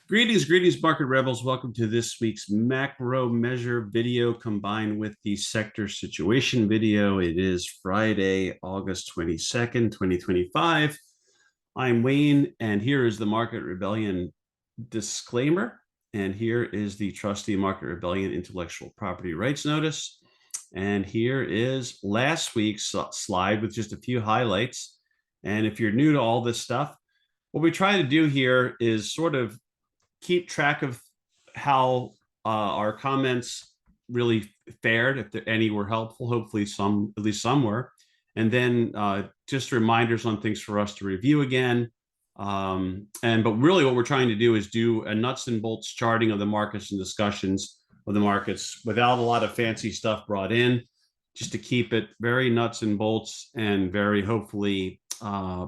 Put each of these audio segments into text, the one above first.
Greetings, market rebels. Welcome to this week's macro measure video combined with the sector situation video. It is Friday, August 22nd, 2025. I'm Wayne, and here is the Market Rebellion disclaimer. And here is the trustee Market Rebellion intellectual property rights notice. And here is last week's slide with just a few highlights. And if you're new to all this stuff, what we try to do here is sort of keep track of how our comments really fared, if any were helpful. Hopefully some, at least some were. And then just reminders on things for us to review again. But really what we're trying to do is do a nuts and bolts charting of the markets and discussions of the markets without a lot of fancy stuff brought in, just to keep it very nuts and bolts and very hopefully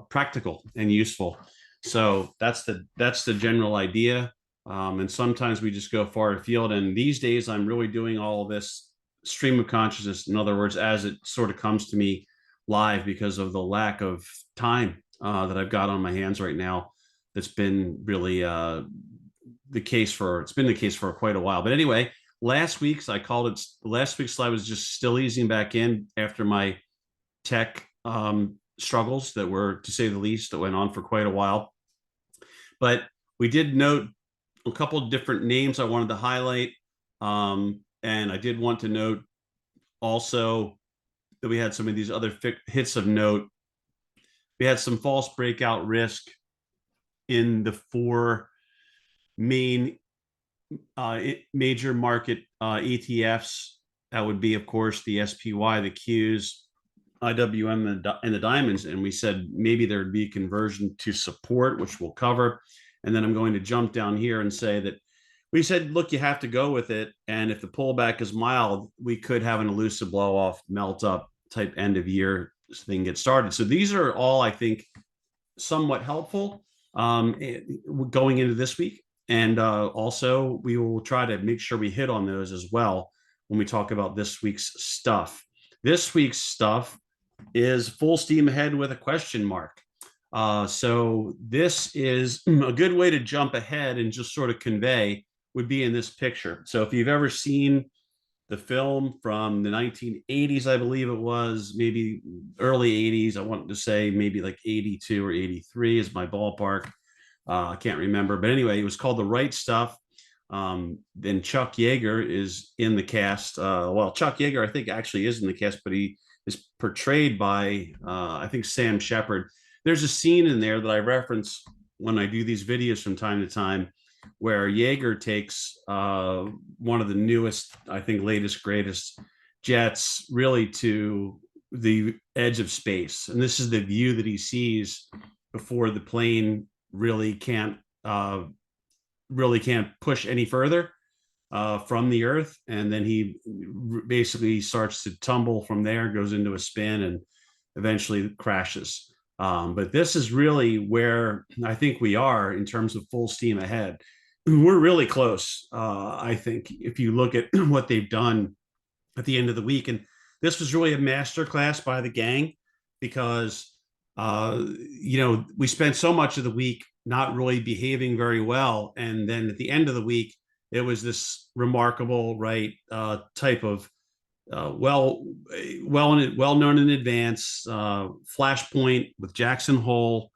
practical and useful. So that's the general idea. And sometimes we just go far afield. And these days, I'm really doing all of this stream of consciousness. In other words, as it sort of comes to me live because of the lack of time that I've got on my hands right now. That's been really the case for quite a while. But anyway, last week's slide was just still easing back in after my tech struggles that were, to say the least, that went on for quite a while. But we did note a couple of different names I wanted to highlight. And I did want to note also that we had some of these other hits of note. We had some false breakout risk in the four main major market ETFs. That would be, of course, the SPY, the Qs, IWM, and the diamonds. And we said maybe there would be a conversion to support, which we'll cover. And then I'm going to jump down here and say that we said, look, you have to go with it. And if the pullback is mild, we could have an elusive blow off, melt up type end of year thing get started. So these are all, I think, somewhat helpful going into this week. And also, we will try to make sure we hit on those as well when we talk about this week's stuff. This week's stuff is full steam ahead with a question mark. So this is a good way to jump ahead and just sort of convey would be in this picture. So if you've ever seen the film from the 1980s, I believe it was, maybe early 80s, I want to say maybe like 82 or 83 is my ballpark. I can't remember. But anyway, it was called The Right Stuff. Then Chuck Yeager is in the cast. Chuck Yeager, I think, actually is in the cast, but he is portrayed by, I think, Sam Shepard. There's a scene in there that I reference when I do these videos from time to time where Yeager takes one of the newest, I think, latest, greatest jets really to the edge of space. And this is the view that he sees before the plane really can't push any further from the earth. And then he basically starts to tumble from there, goes into a spin, and eventually crashes. But this is really where I think we are in terms of full steam ahead. We're really close, I think, if you look at what they've done at the end of the week. And this was really a masterclass by the gang because, we spent so much of the week not really behaving very well. And then at the end of the week, it was this remarkable, right, type of well known in advance flashpoint with Jackson Hole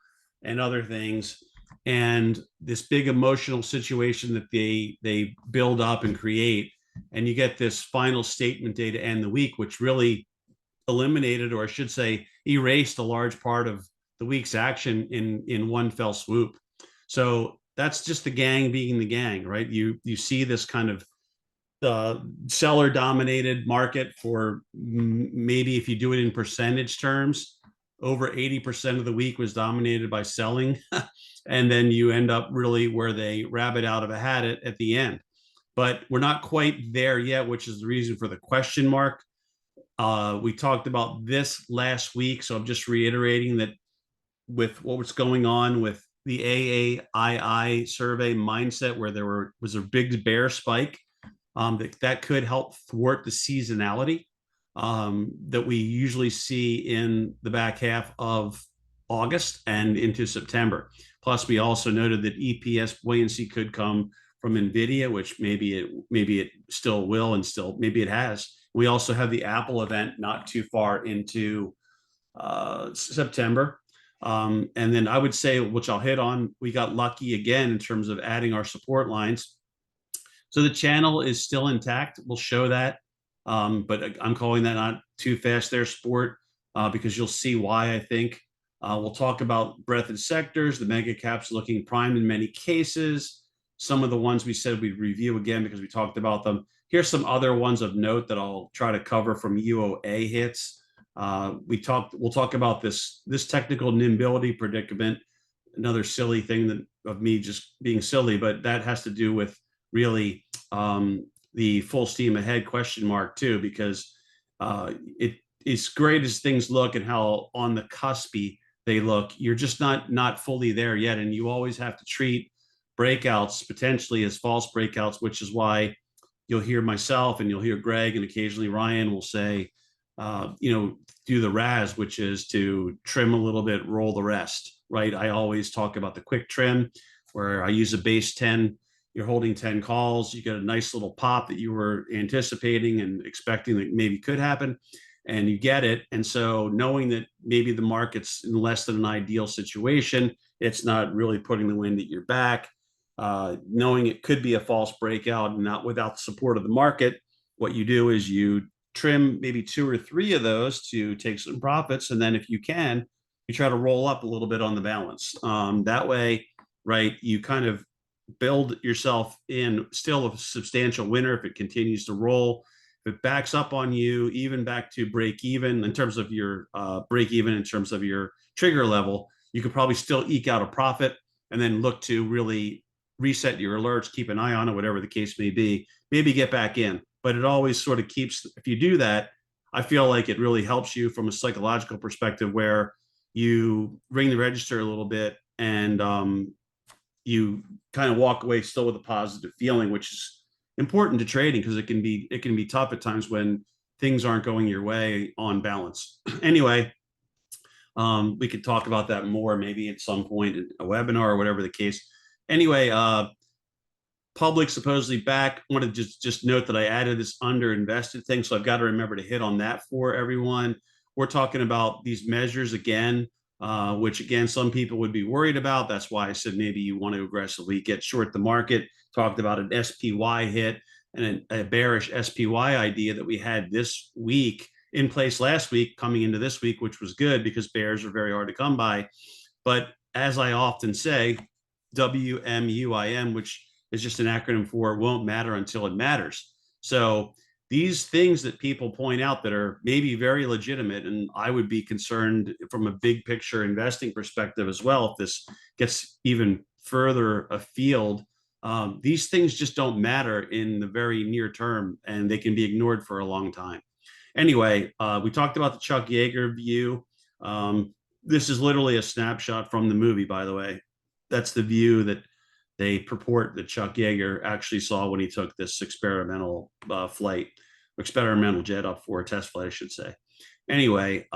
and other things, and this big emotional situation that they build up and create, and you get this final statement day to end the week, which really eliminated, or I should say, erased a large part of the week's action in one fell swoop. So that's just the gang being the gang, right? You see this kind of seller dominated market for maybe, if you do it in percentage terms, over 80% of the week was dominated by selling. And then you end up really where they rabbit out of a hat at the end. But we're not quite there yet, which is the reason for the question mark. We talked about this last week, so I'm just reiterating that with what was going on with the AAII survey mindset, where there was a big bear spike, that could help thwart the seasonality that we usually see in the back half of August and into September. Plus, we also noted that EPS buoyancy could come from Nvidia, which maybe it still will, and still maybe it has. We also have the Apple event not too far into September. And then I would say, which I'll hit on, we got lucky again in terms of adding our support lines. So the channel is still intact. We'll show that. But I'm calling that not too fast there, sport, because you'll see why I think. We'll talk about breadth and sectors, the mega caps looking primed in many cases. Some of the ones we said we'd review again because we talked about them. Here's some other ones of note that I'll try to cover from UOA hits. We'll talk about this technical nimbility predicament, another silly thing that of me just being silly, but that has to do with really the full steam ahead question mark too, because it's great as things look and how on the cuspy they look. You're just not fully there yet, and you always have to treat breakouts potentially as false breakouts, which is why you'll hear myself and you'll hear Greg and occasionally Ryan will say, do the RAS, which is to trim a little bit, roll the rest, right? I always talk about the quick trim where I use a base 10. You're holding 10 calls. You get a nice little pop that you were anticipating and expecting that maybe could happen, and you get it. And so knowing that maybe the market's in less than an ideal situation, it's not really putting the wind at your back. Knowing it could be a false breakout and not without the support of the market, what you do is you trim maybe 2 or 3 of those to take some profits. And then if you can, you try to roll up a little bit on the balance. That way, right, you kind of build yourself in still a substantial winner if it continues to roll. If it backs up on you, even back to break even in terms of your break even in terms of your trigger level, you could probably still eke out a profit and then look to really reset your alerts, keep an eye on it, whatever the case may be, maybe get back in. But it always sort of keeps, if you do that, I feel like it really helps you from a psychological perspective where you ring the register a little bit and you kind of walk away still with a positive feeling, which is important to trading because it can be tough at times when things aren't going your way on balance. Anyway, we could talk about that more maybe at some point in a webinar or whatever the case. Anyway, public supposedly back. I want to just note that I added this under invested thing, so I've got to remember to hit on that for everyone. We're talking about these measures again, which again some people would be worried about. That's why I said maybe you want to aggressively get short the market. Talked about an SPY hit and a bearish SPY idea that we had this week in place last week coming into this week, which was good because bears are very hard to come by. But as I often say, WMUIM, which is just an acronym for won't matter until it matters. So these things that people point out that are maybe very legitimate, and I would be concerned from a big picture investing perspective as well, if this gets even further afield, these things just don't matter in the very near term, and they can be ignored for a long time. Anyway, we talked about the Chuck Yeager view. This is literally a snapshot from the movie, by the way. That's the view that they purport that Chuck Yeager actually saw when he took this experimental experimental jet up for a test flight, I should say. Anyway,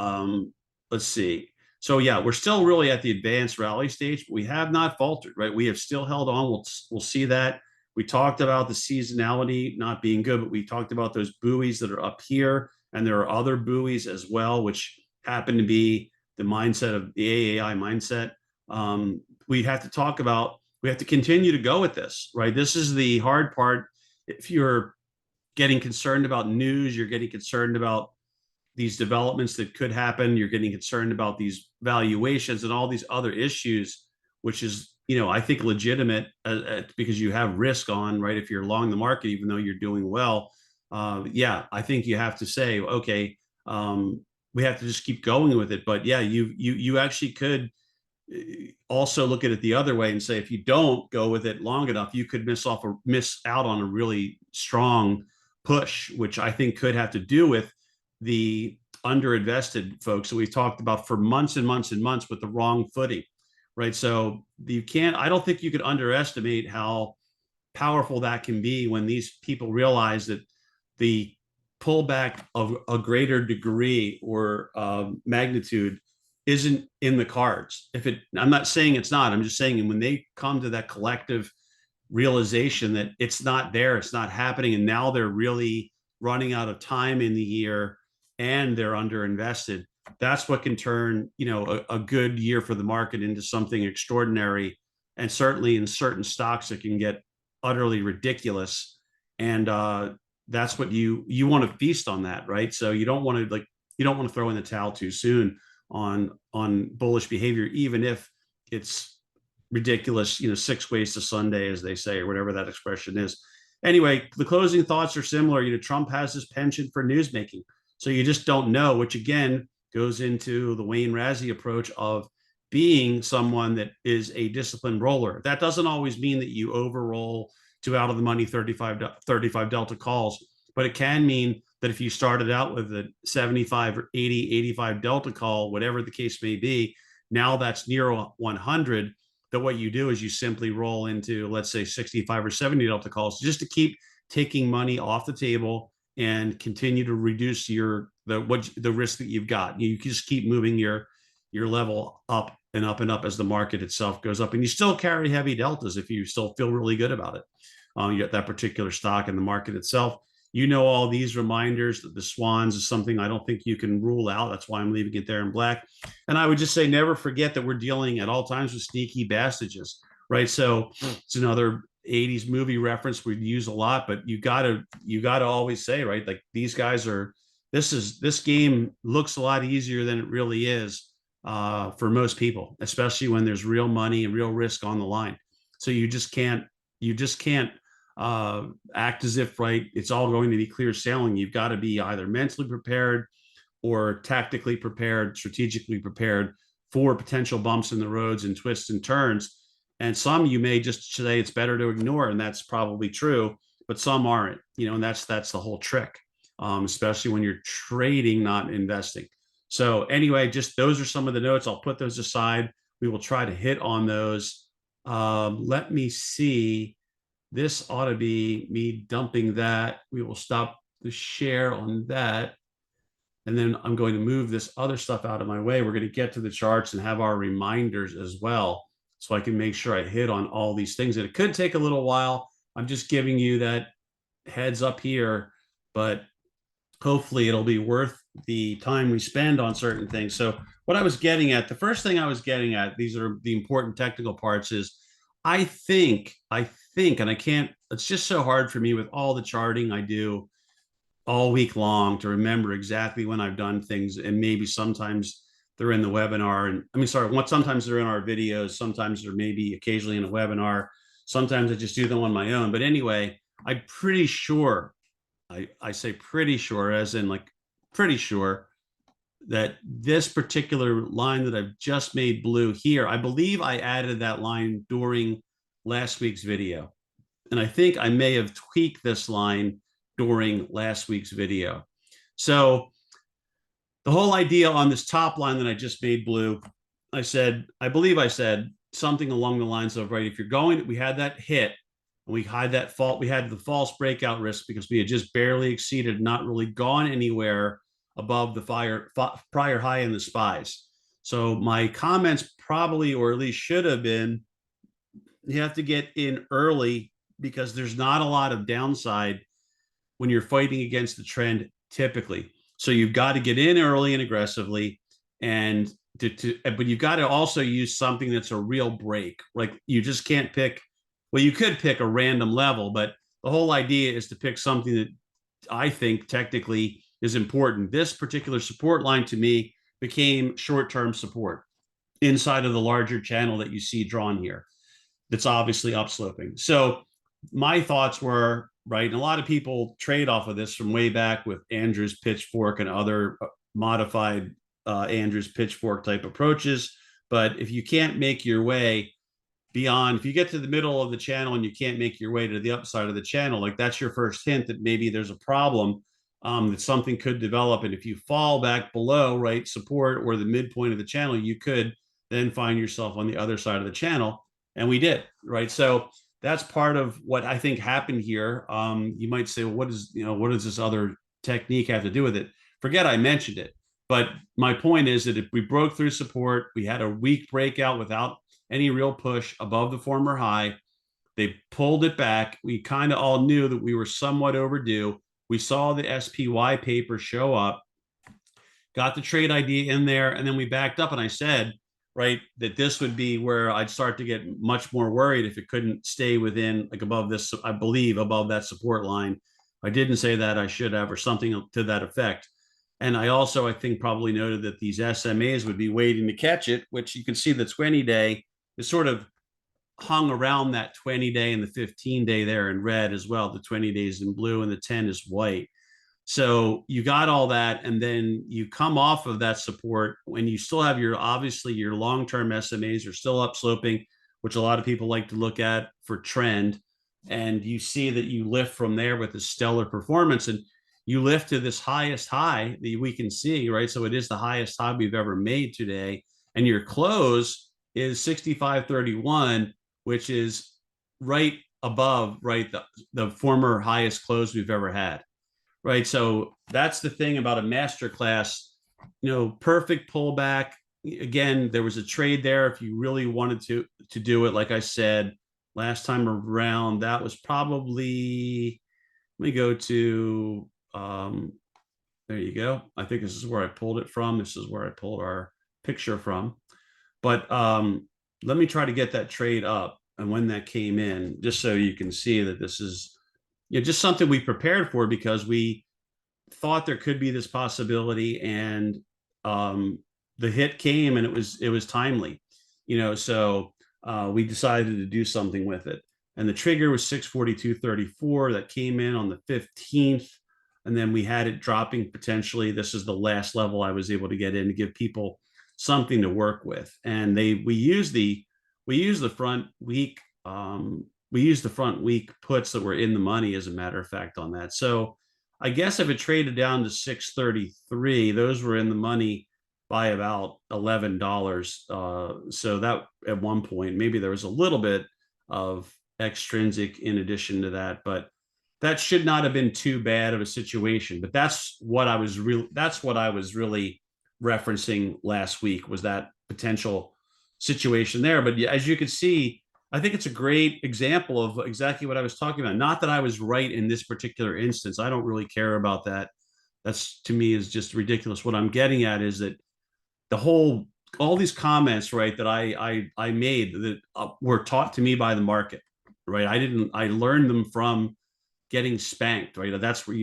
let's see. So yeah, we're still really at the advanced rally stage, but we have not faltered, right? We have still held on. We'll see that. We talked about the seasonality not being good, but we talked about those buoys that are up here, and there are other buoys as well, which happen to be the mindset of the AAI mindset. We have to talk about, we have to continue to go with this, right? This is the hard part. If you're getting concerned about news, you're getting concerned about these developments that could happen, you're getting concerned about these valuations and all these other issues, which is, I think legitimate because you have risk on, right? If you're long the market, even though you're doing well, I think you have to say, okay, we have to just keep going with it. But yeah, you actually could also look at it the other way and say, if you don't go with it long enough, you could miss out on a really strong push, which I think could have to do with the underinvested folks that we've talked about for months and months and months with the wrong footing, right? So I don't think you could underestimate how powerful that can be when these people realize that the pullback of a greater degree or magnitude isn't in the cards. If it, I'm not saying it's not. I'm just saying when they come to that collective realization that it's not there, it's not happening, and now they're really running out of time in the year and they're underinvested. That's what can turn, a good year for the market into something extraordinary, and certainly in certain stocks it can get utterly ridiculous. And that's what you want to feast on that, right? So you don't want to throw in the towel too soon on bullish behavior, even if it's ridiculous, 6 ways to Sunday, as they say, or whatever that expression is. Anyway, the closing thoughts are similar. Trump has this penchant for newsmaking. So you just don't know, which again goes into the Wayne Razzi approach of being someone that is a disciplined roller. That doesn't always mean that you overroll to out of the money 35 Delta calls, but it can mean that if you started out with a 75 or 80, 85 Delta call, whatever the case may be, now that's near 100, that what you do is you simply roll into, let's say, 65 or 70 Delta calls just to keep taking money off the table and continue to reduce the risk that you've got. You just keep moving your level up and up and up as the market itself goes up, and you still carry heavy deltas if you still feel really good about it. You get that particular stock and the market itself. All these reminders that the swans is something I don't think you can rule out. That's why I'm leaving it there in black. And I would just say, never forget that we're dealing at all times with sneaky bastages, right? So it's another 80s movie reference we use a lot, but you gotta always say, right, like these guys are, this game looks a lot easier than it really is for most people, especially when there's real money and real risk on the line. So you just can't act as if, right, it's all going to be clear sailing. You've got to be either mentally prepared or tactically prepared, strategically prepared for potential bumps in the roads and twists and turns. And some you may just say it's better to ignore, and that's probably true, but some aren't, and that's the whole trick, especially when you're trading, not investing. So anyway, just those are some of the notes. I'll put those aside. We will try to hit on those. Let me see. This ought to be me dumping that. We will stop the share on that. And then I'm going to move this other stuff out of my way. We're going to get to the charts and have our reminders as well, so I can make sure I hit on all these things. And it could take a little while. I'm just giving you that heads up here, but hopefully it'll be worth the time we spend on certain things. So what I was getting at, the first thing I was getting at, these are the important technical parts, is I think, and I can't, it's just so hard for me with all the charting I do all week long to remember exactly when I've done things. And maybe sometimes they're in the webinar, and sometimes they're in our videos, sometimes they're maybe occasionally in a webinar. Sometimes I just do them on my own. But anyway, I'm pretty sure, I say pretty sure, as in like pretty sure, that this particular line that I've just made blue here, I believe I added that line during last week's video. And I think I may have tweaked this line during last week's video. So the whole idea on this top line that I just made blue, I believe I said something along the lines of, right, if you're going, we had that hit, and we had the false breakout risk because we had just barely exceeded, not really gone anywhere above the prior high in the SPYs. So my comments probably, or at least should have been, you have to get in early because there's not a lot of downside when you're fighting against the trend typically. So you've got to get in early and aggressively, and but you've got to also use something that's a real break. Like you just can't pick, well, you could pick a random level, but the whole idea is to pick something that I think technically is important. This particular support line to me became short-term support inside of the larger channel that you see drawn here. That's obviously upsloping. So my thoughts were, right, and a lot of people trade off of this from way back with Andrew's pitchfork and other modified Andrew's pitchfork type approaches. But if you can't make your way beyond, if you get to the middle of the channel and you can't make your way to the upside of the channel, like that's your first hint that maybe there's a problem, that something could develop. And if you fall back below, right, support or the midpoint of the channel, you could then find yourself on the other side of the channel. And we did, right? So that's part of what I think happened here. You might say, well, what does this other technique have to do with it? Forget I mentioned it. But my point is that if we broke through support, we had a weak breakout without any real push above the former high. They pulled it back. We kind of all knew that we were somewhat overdue. We saw the SPY paper show up, got the trade ID in there, and then we backed up. And I said, right, that this would be where I'd start to get much more worried if it couldn't stay within, like, above this, I believe, above that support line. I didn't say that, I should have, or something to that effect. And I also, I think, probably noted that these SMAs would be waiting to catch it, which you can see the 20-day is sort of hung around that 20-day and the 15-day there in red as well. The 20 days in blue and the 10 is white. So you got all that, and then you come off of that support when you still have your, obviously, your long-term SMAs are still up sloping, which a lot of people like to look at for trend. And you see that you lift from there with a stellar performance, and you lift to this highest high that we can see, right? So it is the highest high we've ever made today. And your close is 65.31, which is right above, right, the former highest close we've ever had. Right. So that's the thing about a master class, perfect pullback. Again, there was a trade there if you really wanted to do it. Like I said last time around, that was probably, let me go to, there you go. I think this is where I pulled it from. This is where I pulled our picture from. But let me try to get that trade up and when that came in, just so you can see that this is, just something we prepared for because we thought there could be this possibility, and the hit came, and it was timely, So we decided to do something with it, and the trigger was 642.34 that came in on the 15th, and then we had it dropping potentially. This is the last level I was able to get in to give people something to work with, and we use the front week. We used the front week puts that were in the money, as a matter of fact, on that. So I guess if it traded down to 633, those were in the money by about $11. So that at one point, maybe there was a little bit of extrinsic in addition to that, but that should not have been too bad of a situation. But that's what I was really referencing last week, was that potential situation there. But as you can see, I think it's a great example of exactly what I was talking about. Not that I was right in this particular instance. I don't really care about that. That's, to me, is just ridiculous. What I'm getting at is that all these comments, right, that I made that were taught to me by the market, right? I learned them from getting spanked, right? That's where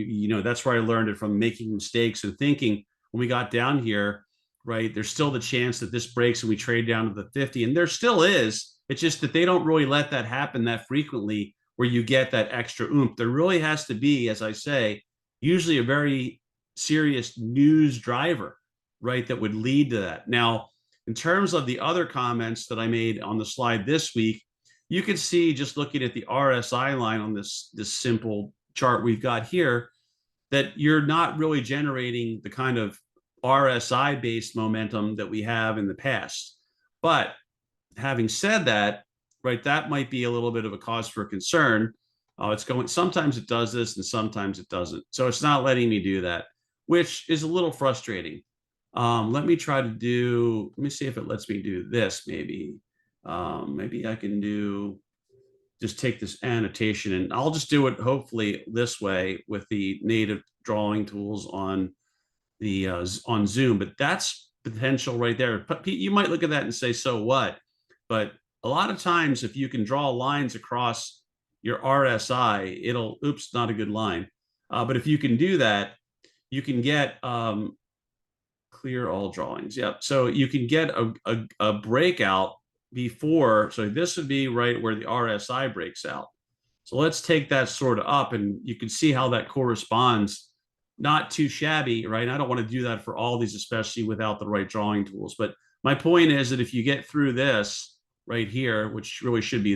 that's where I learned it, from making mistakes and thinking when we got down here, right? There's still the chance that this breaks and we trade down to the 50, and there still is. It's just that they don't really let that happen that frequently, where you get that extra oomph. There really has to be, as I say, usually a very serious news driver, right, that would lead to that. Now, in terms of the other comments that I made on the slide this week, you can see, just looking at the RSI line on this simple chart we've got here, that you're not really generating the kind of RSI based momentum that we have in the past. But having said that, right, that might be a little bit of a cause for concern. Sometimes it does this and sometimes it doesn't. So it's not letting me do that, which is a little frustrating. Let me see if it lets me do this. Maybe I can just take this annotation, and I'll just do it hopefully this way with the native drawing tools on Zoom. But that's potential right there. You might look at that and say, so what? But a lot of times, if you can draw lines across your RSI, not a good line. But if you can do that, you can get clear all drawings. Yep. So you can get a breakout before. So this would be right where the RSI breaks out. So let's take that sort of up, and you can see how that corresponds. Not too shabby, right? I don't want to do that for all these, especially without the right drawing tools. But my point is that if you get through this right here, which really should be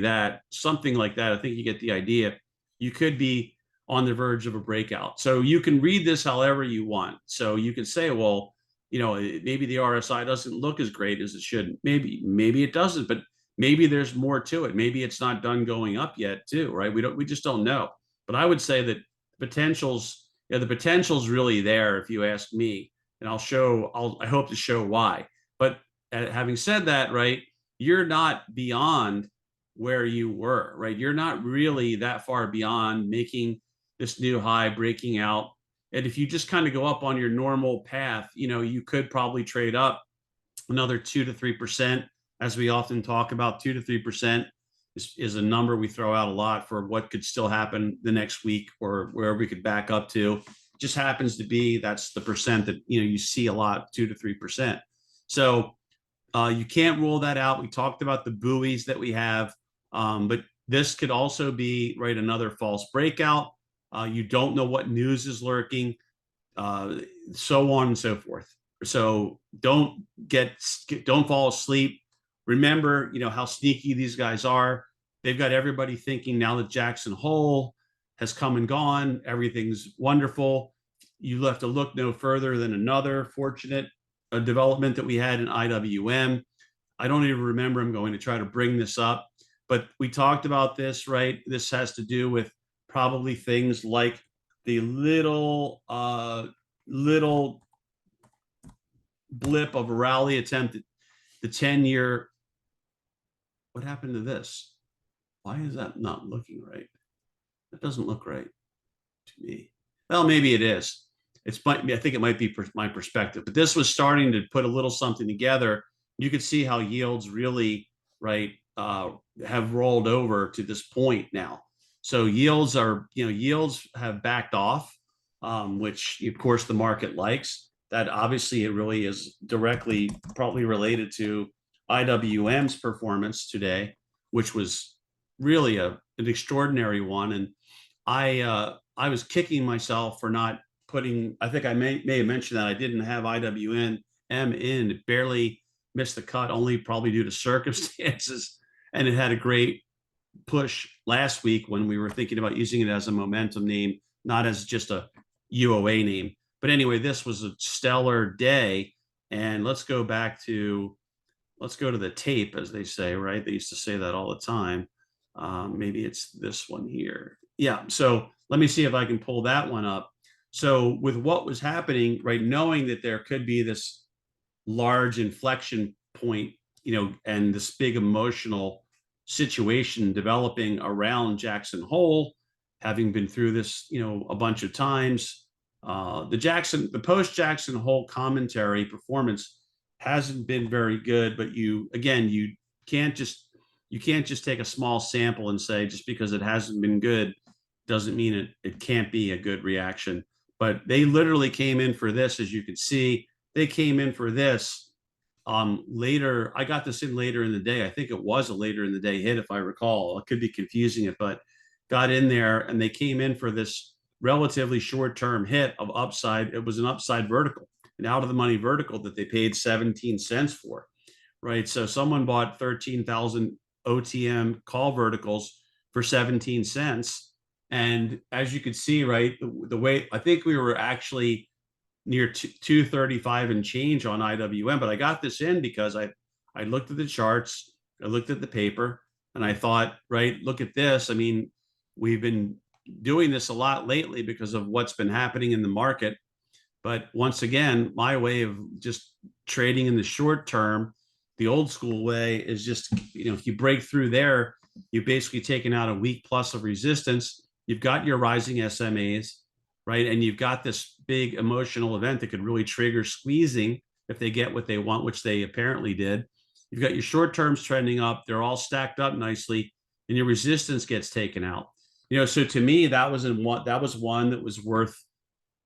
something like that, I think you get the idea. You could be on the verge of a breakout. So you can read this however you want. So you can say, well, maybe the RSI doesn't look as great as it should. Maybe it doesn't, but maybe there's more to it. Maybe it's not done going up yet too, right? We just don't know. But I would say that the potential's really there, if you ask me. and I hope to show why. But having said that, right, you're not beyond where you were, right? You're not really that far beyond making this new high, breaking out. And if you just kind of go up on your normal path, you could probably trade up another 2 to 3%. As we often talk about, 2 to 3% is a number we throw out a lot for what could still happen the next week or wherever we could back up to. It just happens to be that's the percent that you see a lot, 2 to 3%. So you can't rule that out. We talked about the buoys that we have, but this could also be right another false breakout. You don't know what news is lurking, uh, so on and so forth. So don't fall asleep. Remember, how sneaky these guys are. They've got everybody thinking now that Jackson Hole has come and gone, everything's wonderful. You have to look no further than another fortunate development that we had in IWM. I don't even remember. I'm going to try to bring this up, but we talked about this, right? This has to do with probably things like the little blip of a rally attempt at the 10-year. What happened to this? Why is that not looking right? That doesn't look right to me. Well, maybe it is. I think it might be my perspective, but this was starting to put a little something together. You could see how yields really, right, have rolled over to this point now. So yields have backed off, which of course the market likes. That obviously it really is directly probably related to IWM's performance today, which was really an extraordinary one. And I was kicking myself for not putting. I think I may have mentioned that I didn't have IWM in. It barely missed the cut, only probably due to circumstances. And it had a great push last week when we were thinking about using it as a momentum name, not as just a UOA name. But anyway, this was a stellar day. And let's go to the tape, as they say, right? They used to say that all the time. Maybe it's this one here. Yeah. So let me see if I can pull that one up. So with what was happening, right, knowing that there could be this large inflection point, and this big emotional situation developing around Jackson Hole, having been through this, a bunch of times. The post Jackson Hole commentary performance hasn't been very good, but you can't just take a small sample and say just because it hasn't been good doesn't mean it can't be a good reaction. But they literally came in for this, as you can see. They came in for this later. I got this in later in the day. I think it was a later in the day hit, if I recall. I could be confusing it, but got in there and they came in for this relatively short-term hit of upside. It was an upside vertical, an out of the money vertical that they paid 17 cents for, right? So someone bought 13,000 OTM call verticals for 17 cents. And as you could see, right, the way I think we were actually near 235 and change on IWM, but I got this in because I looked at the charts, I looked at the paper, and I thought, right, look at this. I mean, we've been doing this a lot lately because of what's been happening in the market. But once again, my way of just trading in the short term, the old school way, is just, if you break through there, you've basically taken out a week plus of resistance. You've got your rising SMAs, right? And you've got this big emotional event that could really trigger squeezing if they get what they want, which they apparently did. You've got your short terms trending up. They're all stacked up nicely, and your resistance gets taken out. So to me, that was one that was worth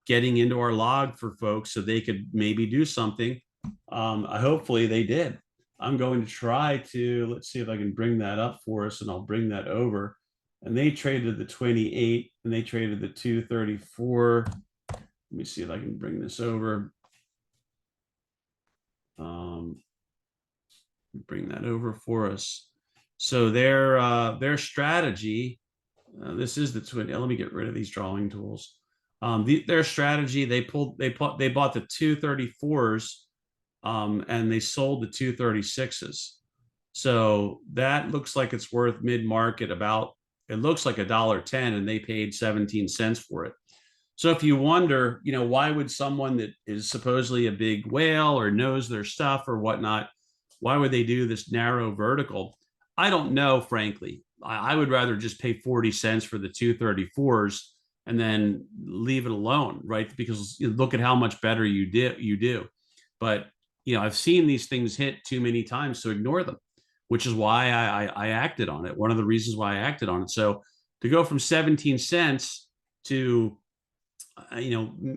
getting into our log for folks so they could maybe do something. Hopefully they did. I'm going to try to, let's see if I can bring that up for us, and I'll bring that over. And they traded the 28 and they traded the 234. Let me see if I can bring this over. Bring that over for us. So their strategy, this is the twin. Let me get rid of these drawing tools. Their strategy, they bought the 234s, and they sold the 236s. So that looks like it's worth mid market about. It looks like $1.10, and they paid 17 cents for it. So if you wonder, why would someone that is supposedly a big whale or knows their stuff or whatnot, why would they do this narrow vertical? I don't know, frankly. I would rather just pay 40 cents for the 234s and then leave it alone, right? Because look at how much better you do. But I've seen these things hit too many times to ignore them, which is why I acted on it. One of the reasons why I acted on it. So to go from 17 cents to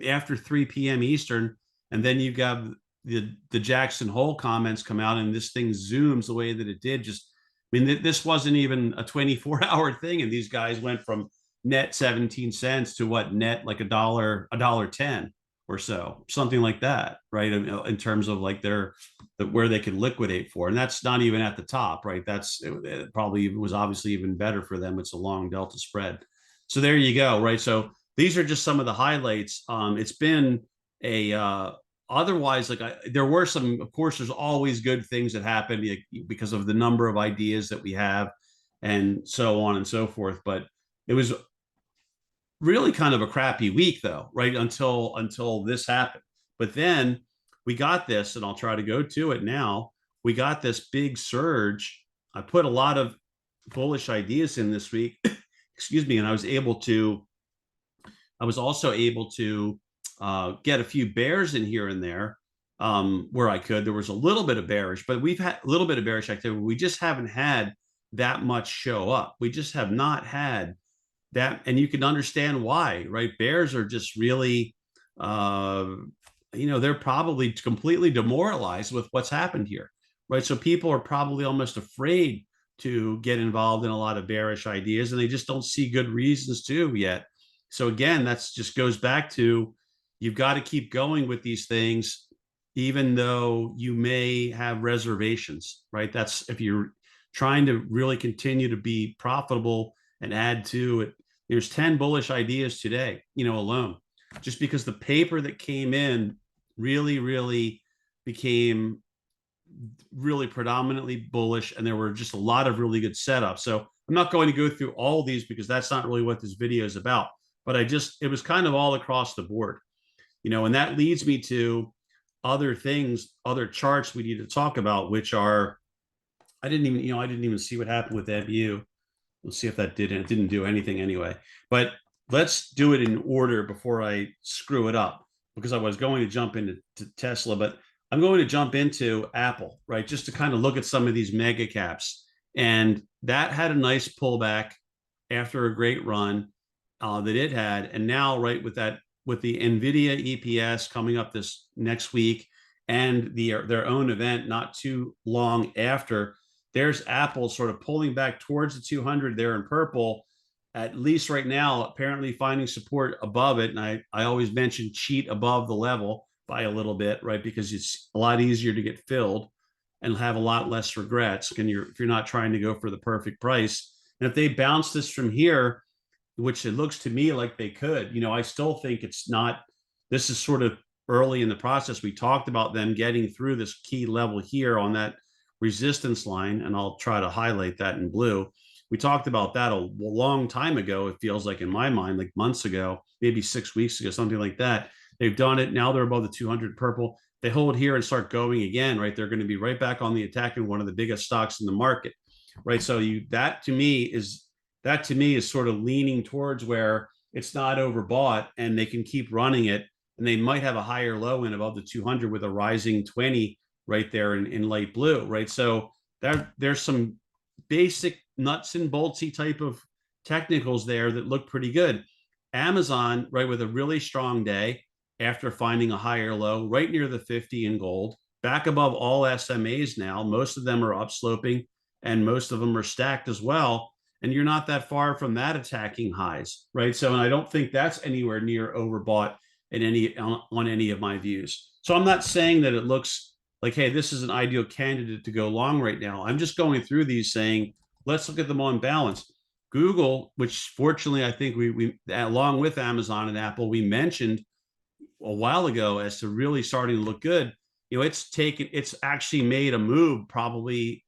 after 3 p.m. Eastern, and then you've got the Jackson Hole comments come out, and this thing zooms the way that it did. This wasn't even a 24-hour thing, and these guys went from net 17 cents to what, net like a dollar 10 or so, something like that, right? In terms of like where they could liquidate for, and that's not even at the top, right? It probably was obviously even better for them. It's a long delta spread. So there you go, right? So these are just some of the highlights. It's been a otherwise, there were some, of course, there's always good things that happen because of the number of ideas that we have and so on and so forth. But it was really kind of a crappy week though, right? Until this happened. But then we got this, and I'll try to go to it now. We got this big surge. I put a lot of bullish ideas in this week, excuse me, and I was also able to get a few bears in here and there where I could. There was a little bit of bearish, but we've had a little bit of bearish activity. We just haven't had that much show up. We just have not had that, and you can understand why, right? Bears are just really, uh, they're probably completely demoralized with what's happened here, right? So people are probably almost afraid to get involved in a lot of bearish ideas, and they just don't see good reasons to yet. So again, that's just goes back to you've got to keep going with these things, even though you may have reservations, right? That's if you're trying to really continue to be profitable and add to it. There's 10 bullish ideas today, alone, just because the paper that came in really, really became really predominantly bullish, and there were just a lot of really good setups. So I'm not going to go through all of these because that's not really what this video is about. But it was kind of all across the board, and that leads me to other things, other charts we need to talk about, which are I didn't even see what happened with MU. Let's see if that didn't. It didn't do anything anyway. But let's do it in order before I screw it up, because I was going to jump into Tesla, but I'm going to jump into Apple, right? Just to kind of look at some of these mega caps. And that had a nice pullback after a great run that it had. And now, right, with the NVIDIA EPS coming up this next week and their own event not too long after, there's Apple sort of pulling back towards the 200 there in purple, at least right now, apparently finding support above it. And I always mention cheat above the level by a little bit, right? Because it's a lot easier to get filled and have a lot less regrets if you're not trying to go for the perfect price. And if they bounce this from here, which it looks to me like they could, I still think it's not, this is sort of early in the process. We talked about them getting through this key level here on that resistance line, and I'll try to highlight that in blue. We talked about that a long time ago. It feels like in my mind, like months ago, maybe 6 weeks ago, something like that. They've done it. Now they're above the 200 purple. They hold here and start going again, right? They're going to be right back on the attack in one of the biggest stocks in the market, right? So that to me is sort of leaning towards where it's not overbought and they can keep running it, and they might have a higher low end above the 200 with a rising 20 right there in light blue, right? So there's some basic nuts and boltsy type of technicals there that look pretty good. Amazon, right, with a really strong day after finding a higher low right near the 50 in gold, back above all SMAs now. Most of them are upsloping and most of them are stacked as well. And you're not that far from that attacking highs, right? So, and I don't think that's anywhere near overbought on any of my views. So I'm not saying that it looks like, hey, this is an ideal candidate to go long right now. I'm just going through these saying, let's look at them on balance. Google, which fortunately I think we along with Amazon and Apple, we mentioned a while ago as to really starting to look good. It's actually made a move probably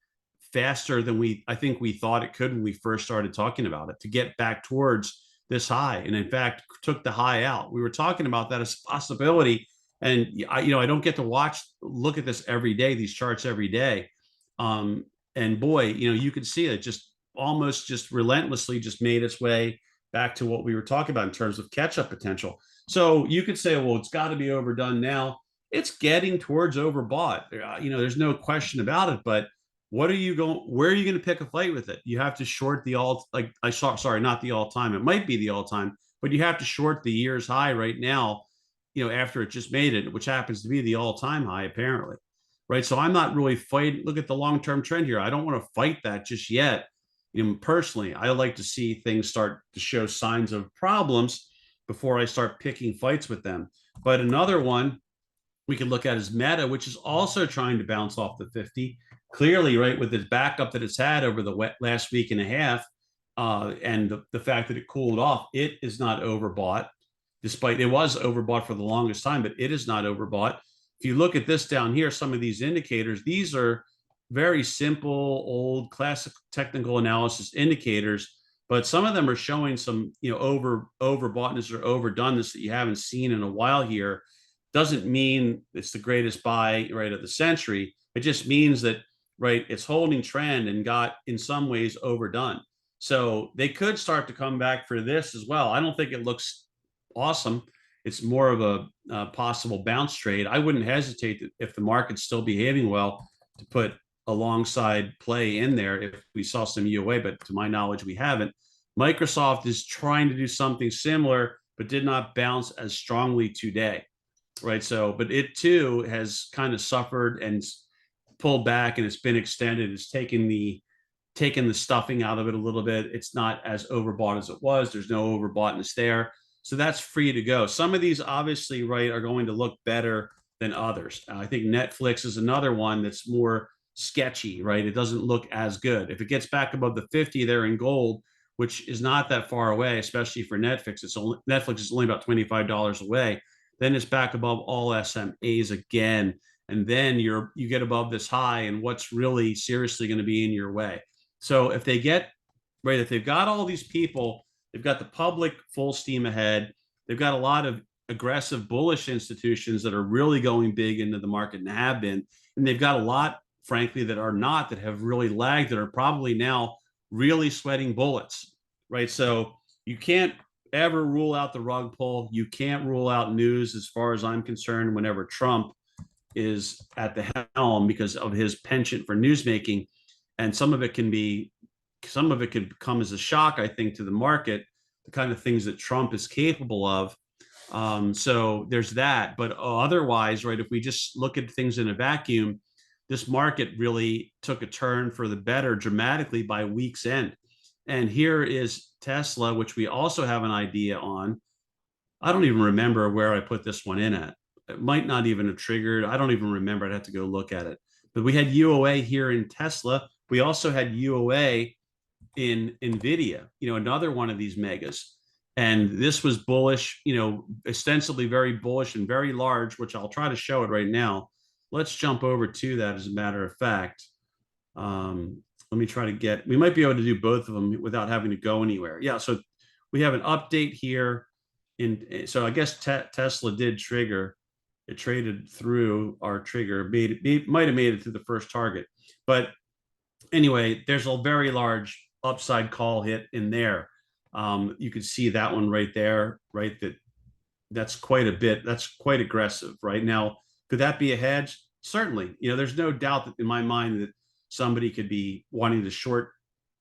faster than I think we thought it could when we first started talking about it, to get back towards this high, and in fact took the high out. We were talking about that as a possibility, and I don't get to look at this every day, these charts every day, and boy, you could see it just almost just relentlessly just made its way back to what we were talking about in terms of catch-up potential. So you could say, well, it's got to be overdone now. It's getting towards overbought. There's no question about it. But what are you going? Where are you going to pick a fight with it? You have to short the all. Like I saw, sorry, not the all time. It might be the all time, but you have to short the year's high right now. After it just made it, which happens to be the all time high apparently, right? So I'm not really fighting. Look at the long term trend here. I don't want to fight that just yet. Personally, I like to see things start to show signs of problems before I start picking fights with them. But another one we could look at is Meta, which is also trying to bounce off the 50. Clearly, right, with the backup that it's had over the last week and a half, and the fact that it cooled off, it is not overbought, despite it was overbought for the longest time, but it is not overbought. If you look at this down here, some of these indicators, these are very simple, old, classic technical analysis indicators, but some of them are showing some, overboughtness or overdoneness that you haven't seen in a while here. Doesn't mean it's the greatest buy right of the century. It just means that right it's holding trend and got in some ways overdone. So they could start to come back for this as well. I don't think it looks awesome. It's more of a possible bounce trade. I wouldn't hesitate if the market's still behaving well to put alongside play in there if we saw some UA, but to my knowledge, we haven't. Microsoft is trying to do something similar, but did not bounce as strongly today, right? So, but it too has kind of suffered and pulled back, and it's been extended. It's taken the stuffing out of it a little bit. It's not as overbought as it was. There's no overboughtness there. So that's free to go. Some of these obviously, right, are going to look better than others. I think Netflix is another one that's more sketchy, right? It doesn't look as good. If it gets back above the 50 there in gold, which is not that far away, especially for Netflix, Netflix is only about $25 away. Then it's back above all SMAs again. And then you get above this high, and what's really seriously going to be in your way. So if they've got all these people, they've got the public full steam ahead. They've got a lot of aggressive bullish institutions that are really going big into the market and have been. And they've got a lot, frankly, that have really lagged, that are probably now really sweating bullets, right? So you can't ever rule out the rug pull. You can't rule out news, as far as I'm concerned, whenever Trump is at the helm, because of his penchant for newsmaking. And some of it could come as a shock, I think, to the market, the kind of things that Trump is capable of. So there's that. But otherwise, right, if we just look at things in a vacuum, this market really took a turn for the better dramatically by week's end. And here is Tesla, which we also have an idea on. I don't even remember where I put this one in at. It might not even have triggered. I don't even remember. I'd have to go look at it. But we had UOA here in Tesla. We also had UOA in NVIDIA, another one of these megas. And this was bullish, ostensibly very bullish and very large, which I'll try to show it right now. Let's jump over to that as a matter of fact. Let me try to we might be able to do both of them without having to go anywhere. Yeah, so we have an update here. So I guess Tesla did trigger. It traded through our trigger, might have made it to the first target. But anyway, there's a very large upside call hit in there. You can see that one right there, right? That's quite a bit. That's quite aggressive right now. Could that be a hedge? Certainly. There's no doubt that in my mind that somebody could be wanting to short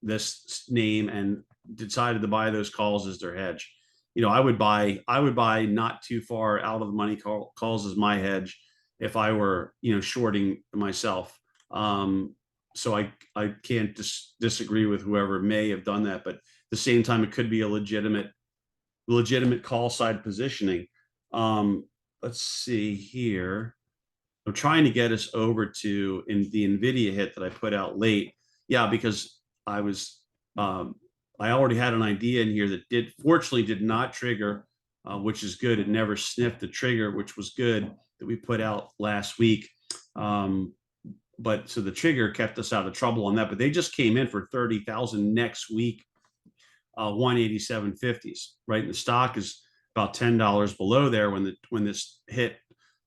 this name and decided to buy those calls as their hedge. I would buy not too far out of the money calls as my hedge if I were, shorting myself. So I can't disagree with whoever may have done that, but at the same time, it could be a legitimate call side positioning. Let's see here. I'm trying to get us over to the NVIDIA hit that I put out late. Yeah, because I already had an idea in here that fortunately did not trigger, which is good. It never sniffed the trigger, which was good, that we put out last week. But so the trigger kept us out of trouble on that, but they just came in for 30,000 next week. 187.50s, right? And the stock is about $10 below there when this hit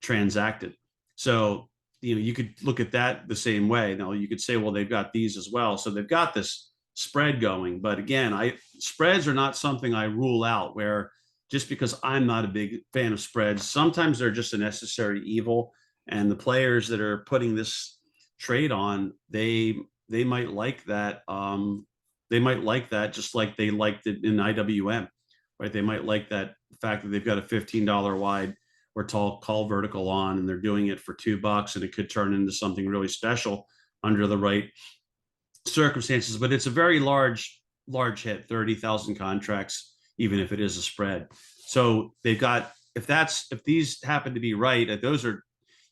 transacted. So you could look at that the same way. Now you could say, well, they've got these as well, so they've got this spread going. But again, spreads are not something I rule out. Where just because I'm not a big fan of spreads, sometimes they're just a necessary evil, and the players that are putting this trade on, they might like that. They might like that just like they liked it in IWM, right? They might like that fact that they've got a $15 wide or tall call vertical on, and they're doing it for $2, and it could turn into something really special under the right circumstances. But it's a very large hit, 30,000 contracts, even if it is a spread. So they've got, if these happen to be right, those are,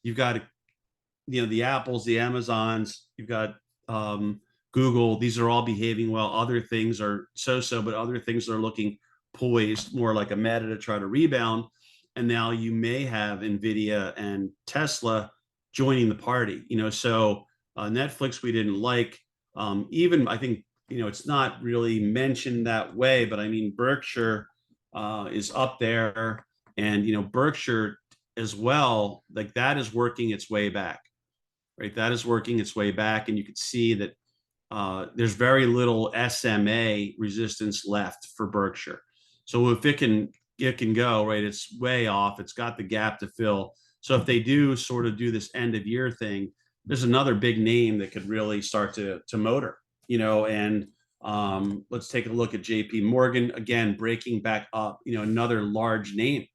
you've got the Apples, the Amazons, you've got Google. These are all behaving well. Other things are so-so, but other things are looking poised, more like a meta to try to rebound. And now you may have Nvidia and Tesla joining the party. So Netflix we didn't like. Even I think it's not really mentioned that way, but I mean Berkshire is up there, and Berkshire as well. Like that is working its way back, right? That is working its way back, and you could see that there's very little SMA resistance left for Berkshire. So if it can go, right, it's way off. It's got the gap to fill. So if they do sort of do this end of year thing, there's another big name that could really start to motor, and let's take a look at JP Morgan again, breaking back up, another large name.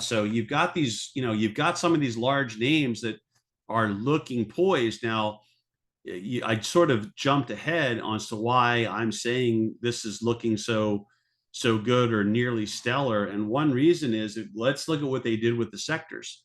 So you've got you've got some of these large names that are looking poised. Now, I sort of jumped ahead as to why I'm saying this is looking so good or nearly stellar. And one reason is let's look at what they did with the sectors.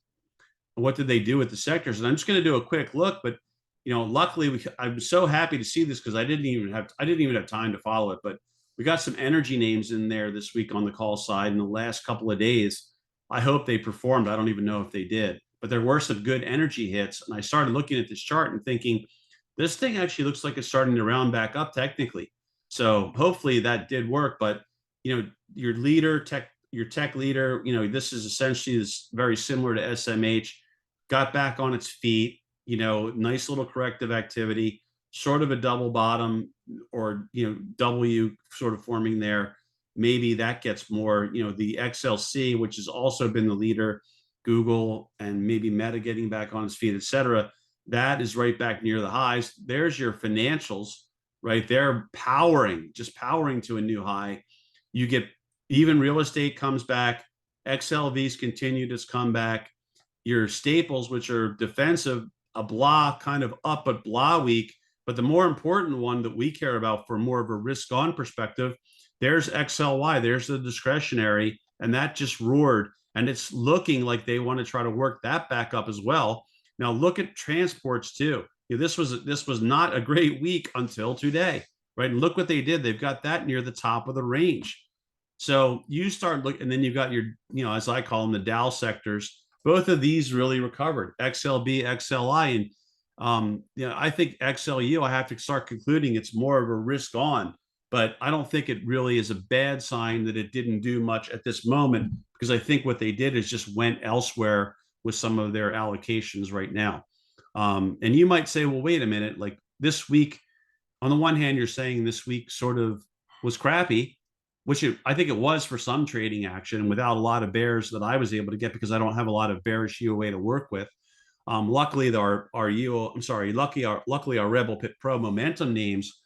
What did they do with the sectors? And I'm just going to do a quick look, but luckily I'm so happy to see this because I didn't even have time to follow it. But we got some energy names in there this week on the call side in the last couple of days. I hope they performed. I don't even know if they did, but there were some good energy hits. And I started looking at this chart and thinking, this thing actually looks like it's starting to round back up technically. So hopefully that did work. But your tech leader, this is essentially very similar to SMH, got back on its feet, nice little corrective activity, sort of a double bottom or W sort of forming there. Maybe that gets more, the XLC, which has also been the leader, Google and maybe Meta getting back on its feet, et cetera. That is right back near the highs. There's your financials right there, just powering to a new high. You get even real estate comes back. XLV's continued its comeback. Your staples, which are defensive, a blah kind of up, but blah weak. But the more important one that we care about for more of a risk on perspective, there's XLY, there's the discretionary, and that just roared. And it's looking like they want to try to work that back up as well. Now look at transports too. This was not a great week until today, right? And look what they did. They've got that near the top of the range. So you start looking, and then you've got your, as I call them, the Dow sectors. Both of these really recovered, XLB, XLI. And I think XLU, I have to start concluding it's more of a risk on, but I don't think it really is a bad sign that it didn't do much at this moment, because I think what they did is just went elsewhere with some of their allocations right now. And you might say, well, wait a minute, like this week, on the one hand, you're saying this week sort of was crappy, which I think it was for some trading action without a lot of bears that I was able to get because I don't have a lot of bearish UOA to work with. Luckily, our Rebel Pit Pro momentum names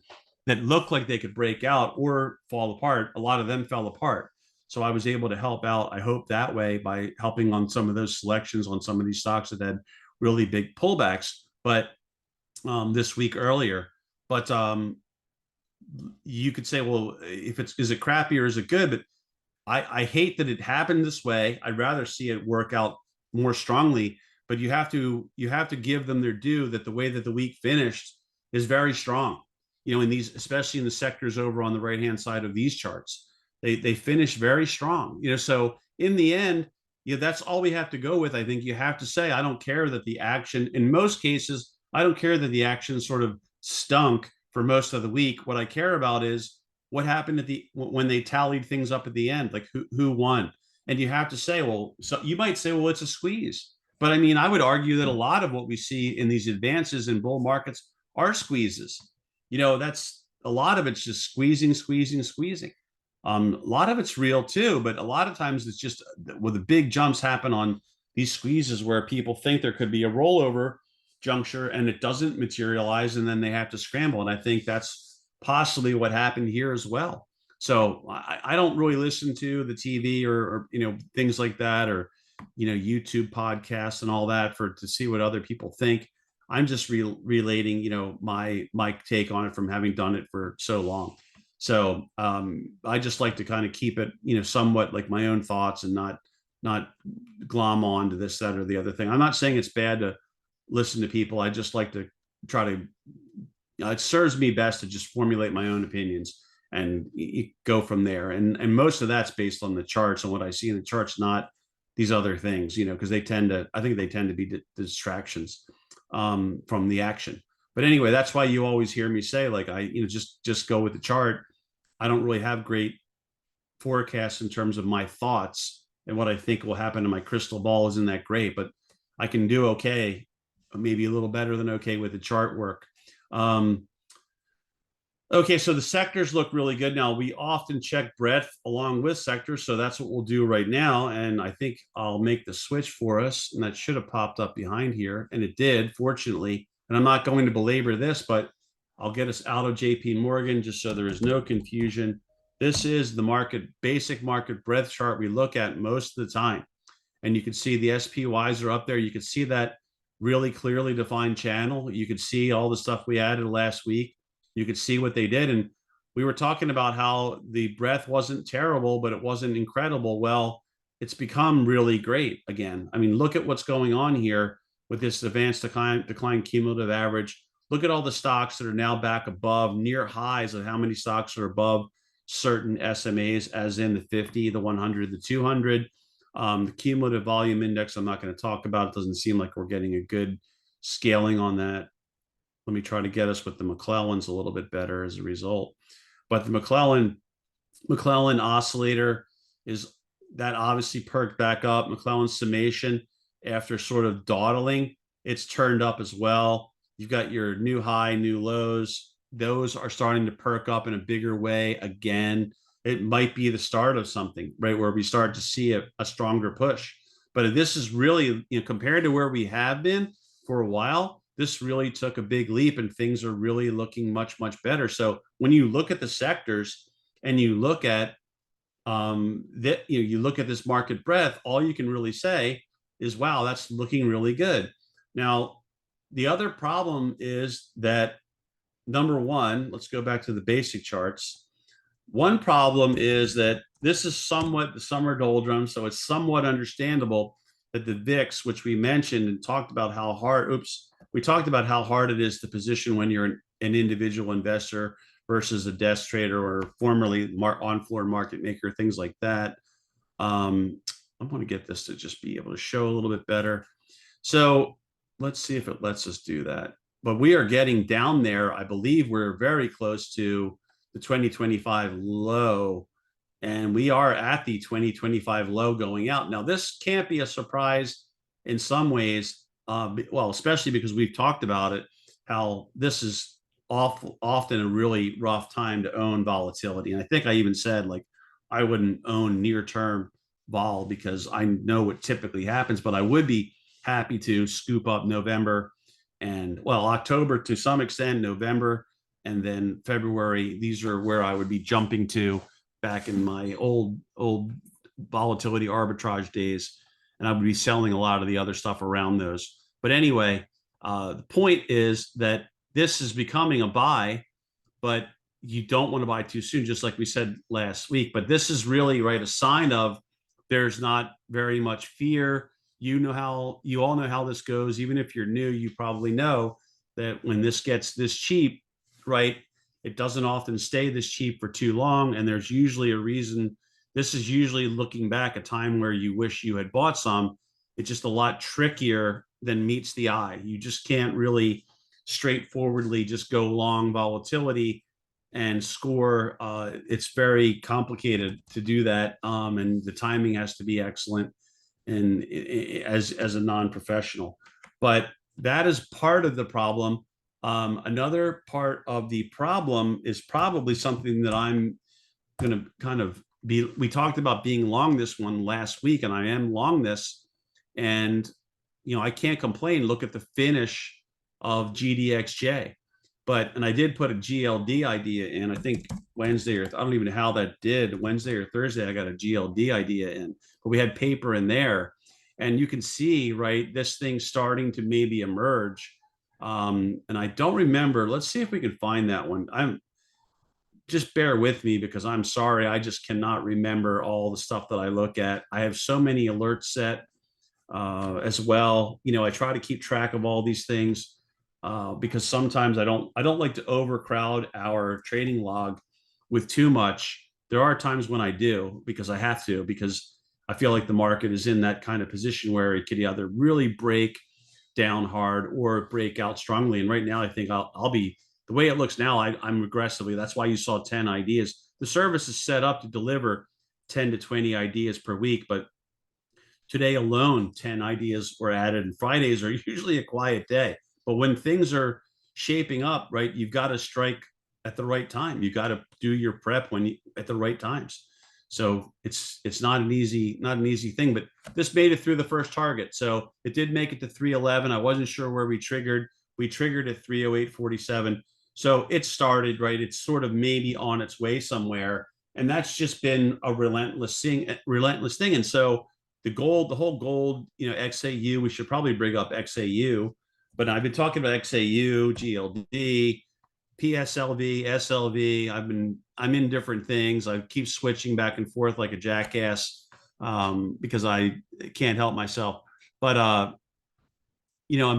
that look like they could break out or fall apart, a lot of them fell apart. So I was able to help out, I hope, that way by helping on some of those selections on some of these stocks that had really big pullbacks, but this week earlier. But you could say, well, is it crappy or is it good? But I hate that it happened this way. I'd rather see it work out more strongly. But you have to give them their due that the way that the week finished is very strong. In these, especially in the sectors over on the right hand side of these charts, they finished very strong. So in the end, that's all we have to go with. I think you have to say, I don't care that the action, in most cases, I don't care that the action sort of stunk for most of the week. What I care about is what happened at the when they tallied things up at the end, like who won. And you have to say, well, so you might say, well, it's a squeeze. But I mean, I would argue that a lot of what we see in these advances in bull markets are squeezes. That's a lot of it's just squeezing, squeezing, squeezing. A lot of it's real too, but a lot of times it's just the big jumps happen on these squeezes where people think there could be a rollover juncture and it doesn't materialize, and then they have to scramble. And I think that's possibly what happened here as well. So I don't really listen to the TV or things like that, or YouTube podcasts and all that to see what other people think. I'm just relating my take on it from having done it for so long. So I just like to kind of keep it somewhat like my own thoughts and not glom on to this, that, or the other thing. I'm not saying it's bad to listen to people. I just like to try to it serves me best to just formulate my own opinions and go from there. And most of that's based on the charts and what I see in the charts, not these other things, because I think they tend to be distractions from the action. But anyway, that's why you always hear me say, like, just go with the chart. I don't really have great forecasts in terms of my thoughts, and what I think will happen in my crystal ball isn't that great, but I can do okay, maybe a little better than okay with the chart work. Okay, so the sectors look really good. Now, we often check breadth along with sectors, so that's what we'll do right now. And I think I'll make the switch for us, and that should have popped up behind here, and it did, fortunately. And I'm not going to belabor this, but I'll get us out of JP Morgan just so there is no confusion. This is the basic market breadth chart we look at most of the time. And you can see the SPYs are up there. You can see that really clearly defined channel. You could see all the stuff we added last week. You could see what they did. And we were talking about how the breadth wasn't terrible, but it wasn't incredible. Well, it's become really great again. I mean, look at what's going on here with this advanced decline cumulative average. Look at all the stocks that are now back above near highs of how many stocks are above certain SMAs, as in the 50, the 100, the 200. The cumulative volume index, I'm not going to talk about. It doesn't seem like we're getting a good scaling on that. Let me try to get us with the McClellan's a little bit better as a result. But the McClellan oscillator is that obviously perked back up. McClellan's summation, after sort of dawdling, it's turned up as well. You've got your new high, new lows. Those are starting to perk up in a bigger way again. It might be the start of something, right, where we start to see a stronger push. But this is really, compared to where we have been for a while, this really took a big leap, and things are really looking much, much better. So when you look at the sectors and you look at you look at this market breadth, all you can really say is, wow, that's looking really good. Now, the other problem is that, number one, let's go back to the basic charts. One problem is that this is somewhat the summer doldrums, so it's somewhat understandable that the VIX, which we mentioned and talked about how hard, we talked about how hard it is to position when you're an individual investor versus a desk trader or formerly on-floor market maker, things like that. I'm going to get this to just be able to show a little bit better. So let's see if it lets us do that. But we are getting down there. I believe we're very close to the 2025 low, and we are at the 2025 low going out. Now, this can't be a surprise in some ways, well, especially because we've talked about it, how this is often a really rough time to own volatility. And I think I even said, like, I wouldn't own near-term vol because I know what typically happens, but I would be happy to scoop up November and, well, October to some extent, November, and then February. These are where I would be jumping to back in my old volatility arbitrage days, and I would be selling a lot of the other stuff around those. But anyway, the point is that this is becoming a buy, but you don't want to buy too soon, just like we said last week. But this is really, right, a sign of there's not very much fear. You all know how this goes. Even if you're new, you probably know that when this gets this cheap, right, it doesn't often stay this cheap for too long. And there's usually a reason. This is usually, looking back, a time where you wish you had bought some. It's just a lot trickier than meets the eye. You just can't really straightforwardly just go long volatility and score. It's very complicated to do that, and the timing has to be excellent, and as a non-professional. But that is part of the problem. Another part of the problem is probably something that I'm going to kind of be. We talked about being long this one last week, and I am long this, and I can't complain. Look at the finish of GDXJ. And I did put a GLD idea in. I think Wednesday, or I don't even know how that did. Wednesday or Thursday, I got a GLD idea in, but we had paper in there, and you can see, right, this thing starting to maybe emerge. And I don't remember. Let's see if we can find that one. I'm Just bear with me because I'm sorry. I just cannot remember all the stuff that I look at. I have so many alerts set as well. I try to keep track of all these things because sometimes I don't like to overcrowd our trading log with too much. There are times when I do because I have to, because I feel like the market is in that kind of position where it could either really break down hard or break out strongly. And right now, I think I'll be the way it looks now. I'm aggressively. That's why you saw 10 ideas. The service is set up to deliver 10 to 20 ideas per week, but today alone, 10 ideas were added, and Fridays are usually a quiet day. But when things are shaping up, right, you've got to strike at the right time. You've got to do your prep at the right times. So it's not an easy thing, but this made it through the first target. So it did make it to 311. I wasn't sure where we triggered. We triggered at 308.47. So it started, right. It's sort of maybe on its way somewhere. And that's just been a relentless thing. And so the whole gold, XAU, we should probably bring up XAU, but I've been talking about XAU, GLD, PSLV, SLV. I'm in different things. I keep switching back and forth like a jackass because I can't help myself. But I'm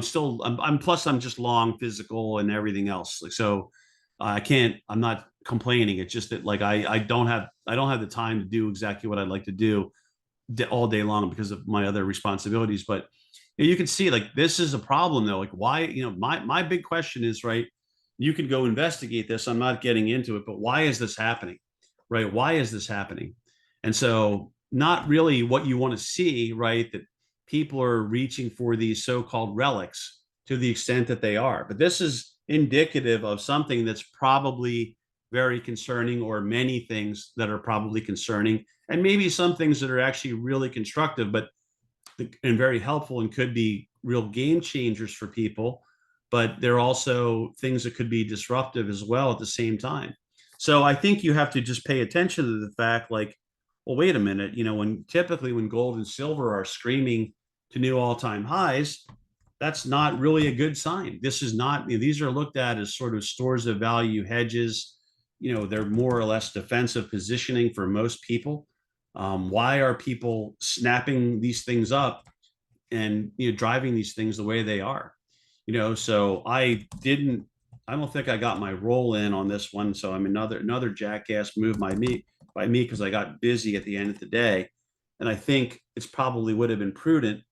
just long physical and everything else. Like, so I'm not complaining. It's just that, like, I don't have the time to do exactly what I'd like to do all day long because of my other responsibilities. But you can see, like, this is a problem though. Like, why, my big question is, right, you can go investigate this. I'm not getting into it, but why is this happening? Right? Why is this happening? And so, not really what you want to see, right? That people are reaching for these so-called relics to the extent that they are. But this is indicative of something that's probably very concerning, or many things that are probably concerning, and maybe some things that are actually really constructive, and very helpful, and could be real game changers for people. But they're also things that could be disruptive as well at the same time. So I think you have to just pay attention to the fact, like, well, wait a minute, when gold and silver are screaming to new all-time highs, that's not really a good sign. This is not, these are looked at as sort of stores of value hedges. They're more or less defensive positioning for most people. Why are people snapping these things up and driving these things the way they are? So I don't think I got my roll in on this one. So I'm another jackass move by me because I got busy at the end of the day, and I think it's probably would have been prudent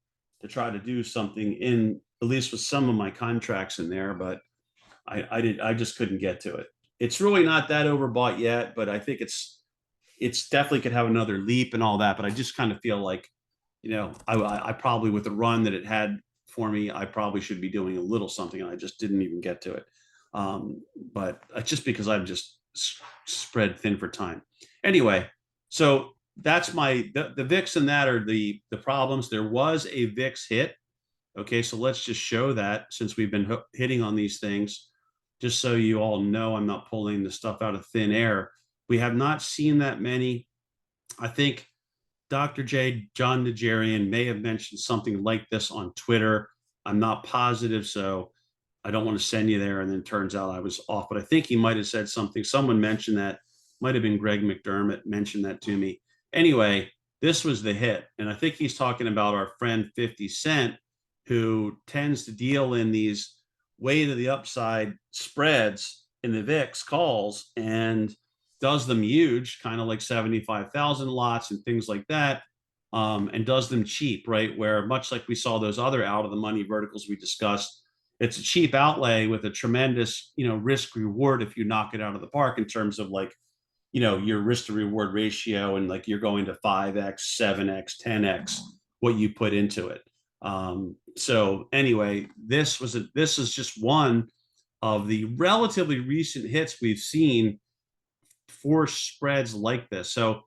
to try to do something in, at least with some of my contracts in there, but I just couldn't get to it. It's really not that overbought yet, but I think it's definitely could have another leap and all that. But I just kind of feel like, I probably, with the run that it had for me, I probably should be doing a little something, and I just didn't even get to it. But just because I'm just spread thin for time. Anyway, so that's the VIX, and that are the problems. There was a VIX hit. Okay, so let's just show that, since we've been hitting on these things, just so you all know I'm not pulling the stuff out of thin air. We have not seen that many. I think Dr. J, John Nigerian, may have mentioned something like this on Twitter. I'm not positive, so I don't want to send you there, and then it turns out I was off. But I think he might have said something. Someone mentioned that. Might have been Greg McDermott mentioned that to me. Anyway, this was the hit. And I think he's talking about our friend 50 Cent, who tends to deal in these way to the upside spreads in the VIX calls, and does them huge, kind of like 75,000 lots and things like that, and does them cheap, right? Where, much like we saw those other out of the money verticals we discussed, it's a cheap outlay with a tremendous, risk reward if you knock it out of the park in terms of like, your risk to reward ratio, and like you're going to 5x, 7x, 10x what you put into it. So anyway, this is just one of the relatively recent hits we've seen for spreads like this. So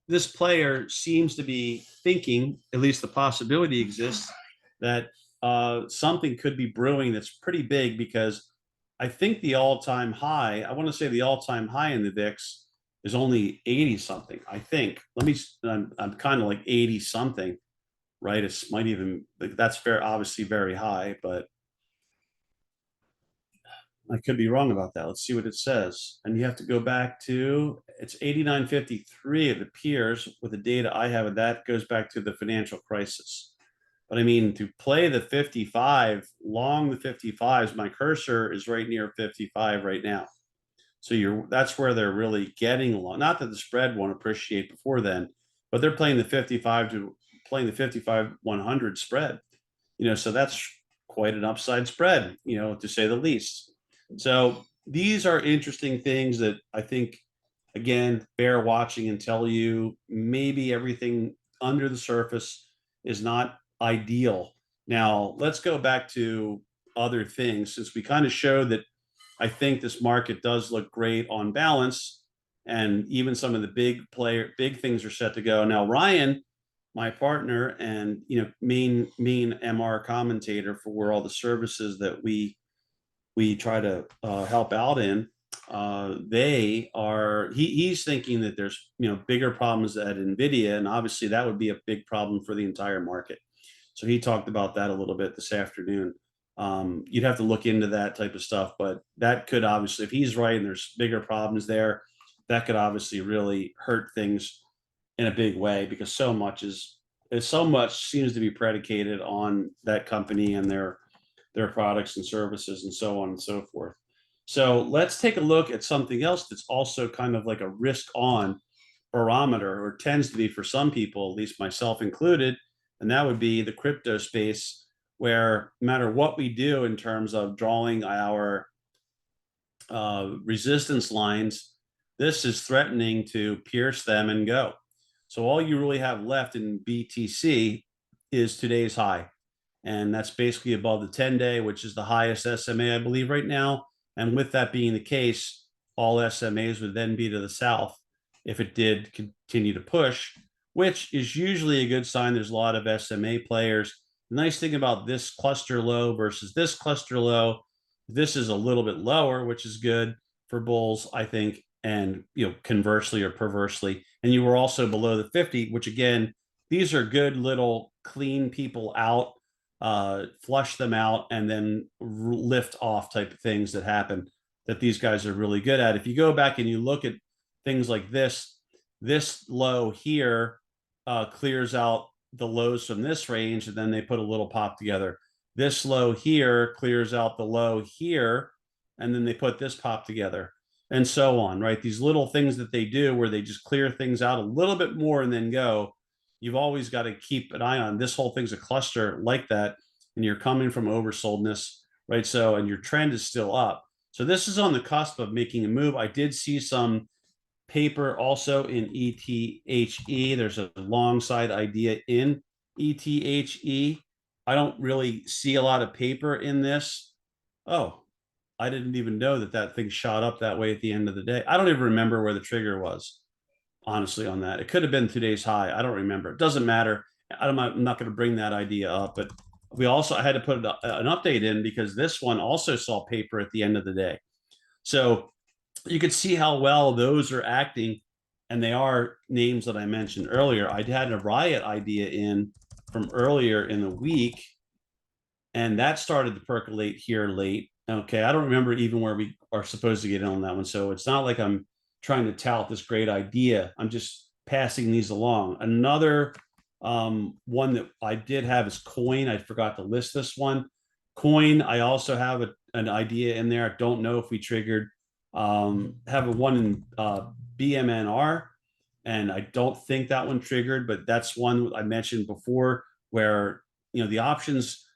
this player seems to be thinking, at least the possibility exists, that something could be brewing that's pretty big, because I think the all-time high, I want to say the all-time high in the VIX is only 80 something. I think. I'm kind of like 80 something, right? It's might even, that's fair, obviously very high, but I could be wrong about that. Let's see what it says. And you have to go back to, it's 89.53, it appears, with the data I have, and that goes back to the financial crisis. But I mean, to play the 55, long the 55s, my cursor is right near 55 right now. So that's where they're really getting along. Not that the spread won't appreciate before then, but they're playing the 55 100 spread. So that's quite an upside spread, to say the least. So these are interesting things that I think, again, bear watching and tell you maybe everything under the surface is not ideal. Now, let's go back to other things, since we kind of showed that I think this market does look great on balance, and even some of the big things are set to go. Now, Ryan, my partner and main MR commentator for all the services that we try to help out in, he's thinking that there's bigger problems at Nvidia, and obviously that would be a big problem for the entire market. So he talked about that a little bit this afternoon. You'd have to look into that type of stuff, but that could obviously, if he's right and there's bigger problems there, that could obviously really hurt things in a big way, because so much seems to be predicated on that company and their products and services and so on and so forth. So let's take a look at something else that's also kind of like a risk on barometer, or tends to be for some people, at least myself included, and that would be the crypto space, where no matter what we do in terms of drawing our resistance lines, this is threatening to pierce them and go. So all you really have left in BTC is today's high. And that's basically above the 10-day, which is the highest SMA, I believe, right now. And with that being the case, all SMAs would then be to the south if it did continue to push, which is usually a good sign. There's a lot of SMA players. The nice thing about this cluster low versus this cluster low, this is a little bit lower, which is good for bulls, I think, and conversely or perversely. And you were also below the 50, which again, these are good little clean people out, flush them out, and then lift off type of things that happen that these guys are really good at. If you go back and you look at things like this low here clears out the lows from this range, and then they put a little pop together. This low here clears out the low here, and then they put this pop together, and so on, right? These little things that they do where they just clear things out a little bit more and then go. You've always got to keep an eye on this whole thing's a cluster like that, and you're coming from oversoldness, right? So, and your trend is still up. So this is on the cusp of making a move. I did see some paper also in ETHE. There's a long side idea in ETHE. I don't really see a lot of paper in this. Oh, I didn't even know that thing shot up that way at the end of the day. I don't even remember where the trigger was, honestly, on that. It could have been today's high. I don't remember. It doesn't matter. I'm not going to bring that idea up, but I had to put an update in because this one also saw paper at the end of the day. So you could see how well those are acting, and they are names that I mentioned earlier. I had a riot idea in from earlier in the week, and that started to percolate here late. Okay, I don't remember even where we are supposed to get in on that one. So it's not like I'm trying to tout this great idea. I'm just passing these along. Another one that I did have is coin. I forgot to list this one. Coin, I also have an idea in there. I don't know if we triggered. Have a one in BMNR, and I don't think that one triggered, but that's one I mentioned before where the options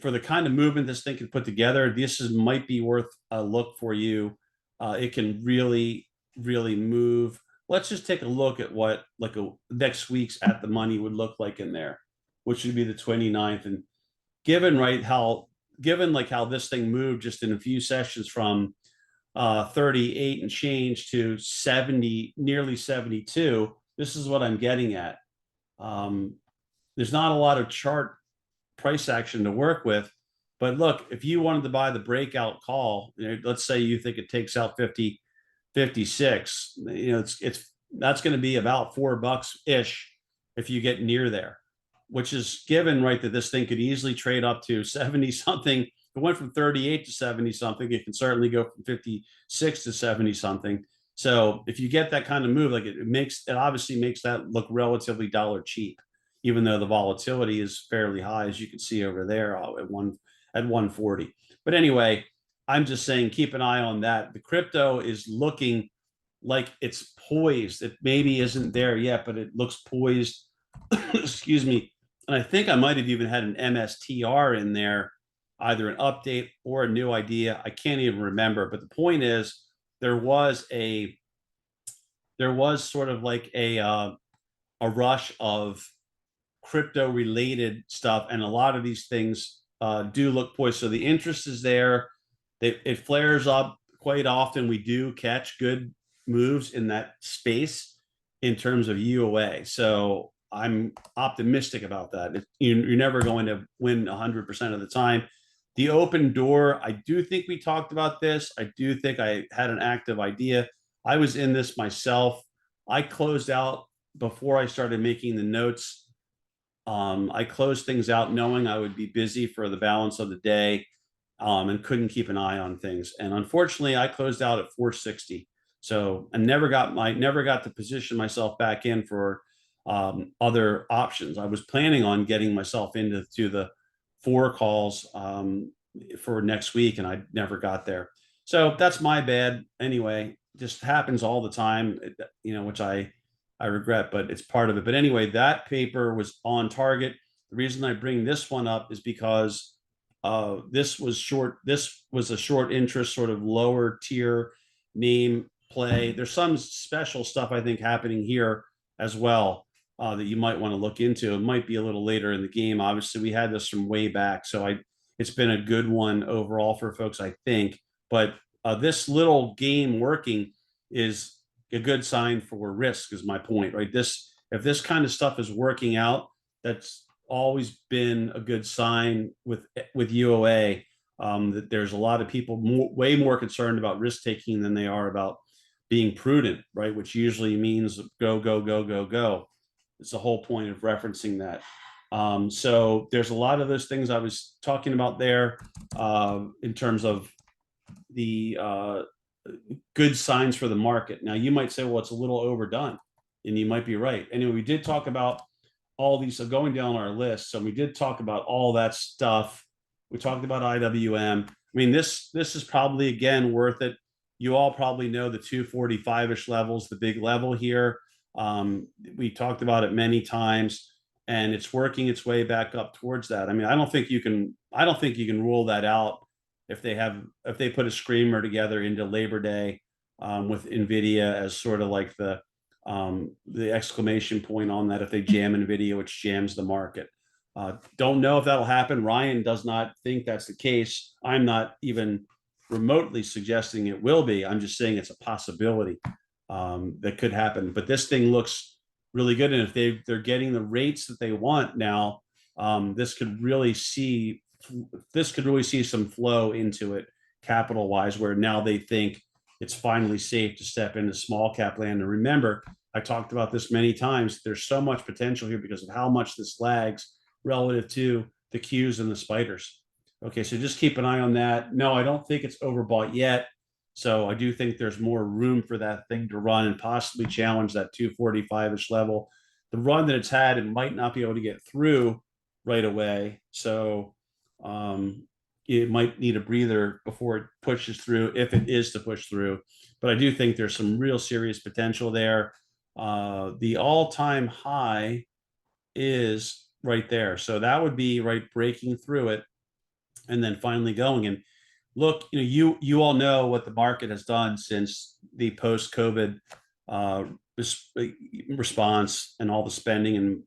for the kind of movement this thing can put together, might be worth a look for you. It can really, really move. Let's just take a look at what like a next week's at the money would look like in there, which would be the 29th. And given right how given like how this thing moved just in a few sessions from 38 and change to 70, nearly 72, this is what I'm getting at. Um, there's not a lot of chart price action to work with. But look, if you wanted to buy the breakout call, let's say you think it takes out 50, 56, it's that's going to be about $4 ish if you get near there, which is given right that this thing could easily trade up to 70 something. It went from 38 to 70 something. It can certainly go from 56 to 70 something. So if you get that kind of move, like it obviously makes that look relatively dollar cheap, even though the volatility is fairly high, as you can see over there at 140. But anyway, I'm just saying keep an eye on that. The crypto is looking like it's poised. It maybe isn't there yet, but it looks poised. Excuse me. And I think I might have even had an MSTR in there, either an update or a new idea. I can't even remember. But the point is, there was a there was sort of like a rush of crypto related stuff, and a lot of these things do look poised. So the interest is there. It flares up quite often. We do catch good moves in that space in terms of UOA. So I'm optimistic about that. You're never going to win 100% of the time. The open door, I do think we talked about this. I do think I had an active idea. I was in this myself. I closed out before I started making the notes. I closed things out knowing I would be busy for the balance of the day, and couldn't keep an eye on things. And unfortunately, I closed out at 460. So I never got to position myself back in for other options. I was planning on getting myself into the 4 calls for next week, and I never got there. So that's my bad. Anyway, just happens all the time, which I regret, but it's part of it. But anyway, that paper was on target. The reason I bring this one up is because this was short. This was a short interest, sort of lower tier name play. There's some special stuff I think happening here as well that you might want to look into. It might be a little later in the game. Obviously, we had this from way back, so it's been a good one overall for folks, I think. But this little game working is a good sign for risk, is my point, right? If this kind of stuff is working out, that's always been a good sign with UOA. That there's a lot of people way more concerned about risk taking than they are about being prudent, right? Which usually means go, go, go, go, go. It's the whole point of referencing that. So there's a lot of those things I was talking about there in terms of the good signs for the market. Now, you might say, well, it's a little overdone, and you might be right. Anyway, we did talk about all these, so going down our list. So we did talk about all that stuff. We talked about IWM. I mean, this is probably, again, worth it. You all probably know the 245-ish levels, the big level here. We talked about it many times, and it's working its way back up towards that. I mean, I don't think you can rule that out if they put a screamer together into Labor Day with Nvidia as sort of like the exclamation point on that. If they jam Nvidia, which jams the market, don't know if that'll happen. Ryan does not think that's the case. I'm not even remotely suggesting it will be. I'm just saying it's a possibility that could happen. But this thing looks really good, and if they're getting the rates that they want now, this could really see some flow into it capital wise, where now they think it's finally safe to step into small cap land. And remember, I talked about this many times. There's so much potential here because of how much this lags relative to the Qs and the spiders. Okay, so just keep an eye on that. No, I don't think it's overbought yet. So I do think there's more room for that thing to run and possibly challenge that 245-ish level. The run that it's had, it might not be able to get through right away. So it might need a breather before it pushes through, if it is to push through. But I do think there's some real serious potential there. The all-time high is right there. So that would be right breaking through it. and then finally going. And look, you all know what the market has done since the post-COVID uh, response and all the spending and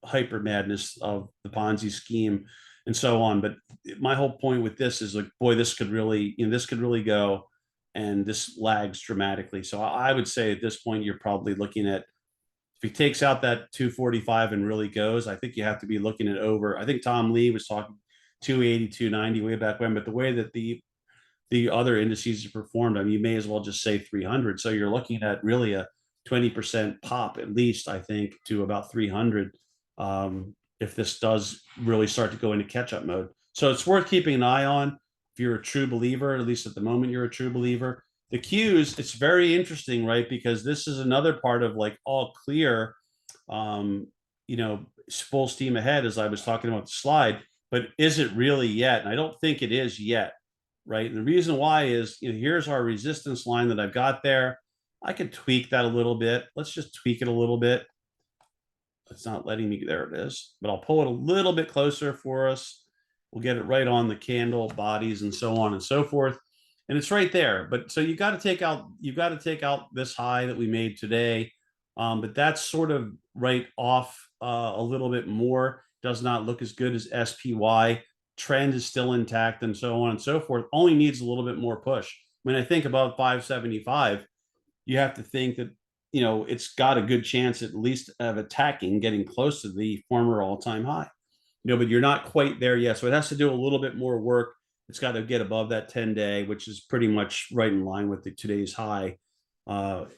hyper madness of the Ponzi scheme and so on. But my whole point with this is like, boy, this could really go, and this lags dramatically. So I would say at this point, you're probably looking at, if he takes out that 245 and really goes, I think you have to be looking at over. I think Tom Lee was talking 280, 290 way back when, but the way that the other indices have performed, I mean, you may as well just say 300. So you're looking at really a 20% pop at least, I think, to about 300 if this does really start to go into catch-up mode. So it's worth keeping an eye on if you're a true believer, at least at the moment you're a true believer. The cues, it's very interesting, right? Because this is another part of like all clear, um, full steam ahead, as I was talking about the slide, but is it really yet? And I don't think it is yet, right? And the reason why is, here's our resistance line that I've got there. I could tweak that a little bit. Let's just tweak it a little bit. It's not letting me, there it is, but I'll pull it a little bit closer for us. We'll get it right on the candle bodies and so on and so forth. And it's right there. But so you got to take out this high that we made today. But that's sort of right off a little bit more. Does not look as good as SPY. Trend is still intact and so on and so forth. Only needs a little bit more push. When I think about 575, you have to think that it's got a good chance at least of attacking, getting close to the former all-time high. But you're not quite there yet. So it has to do a little bit more work. It's got to get above that 10-day, which is pretty much right in line with today's high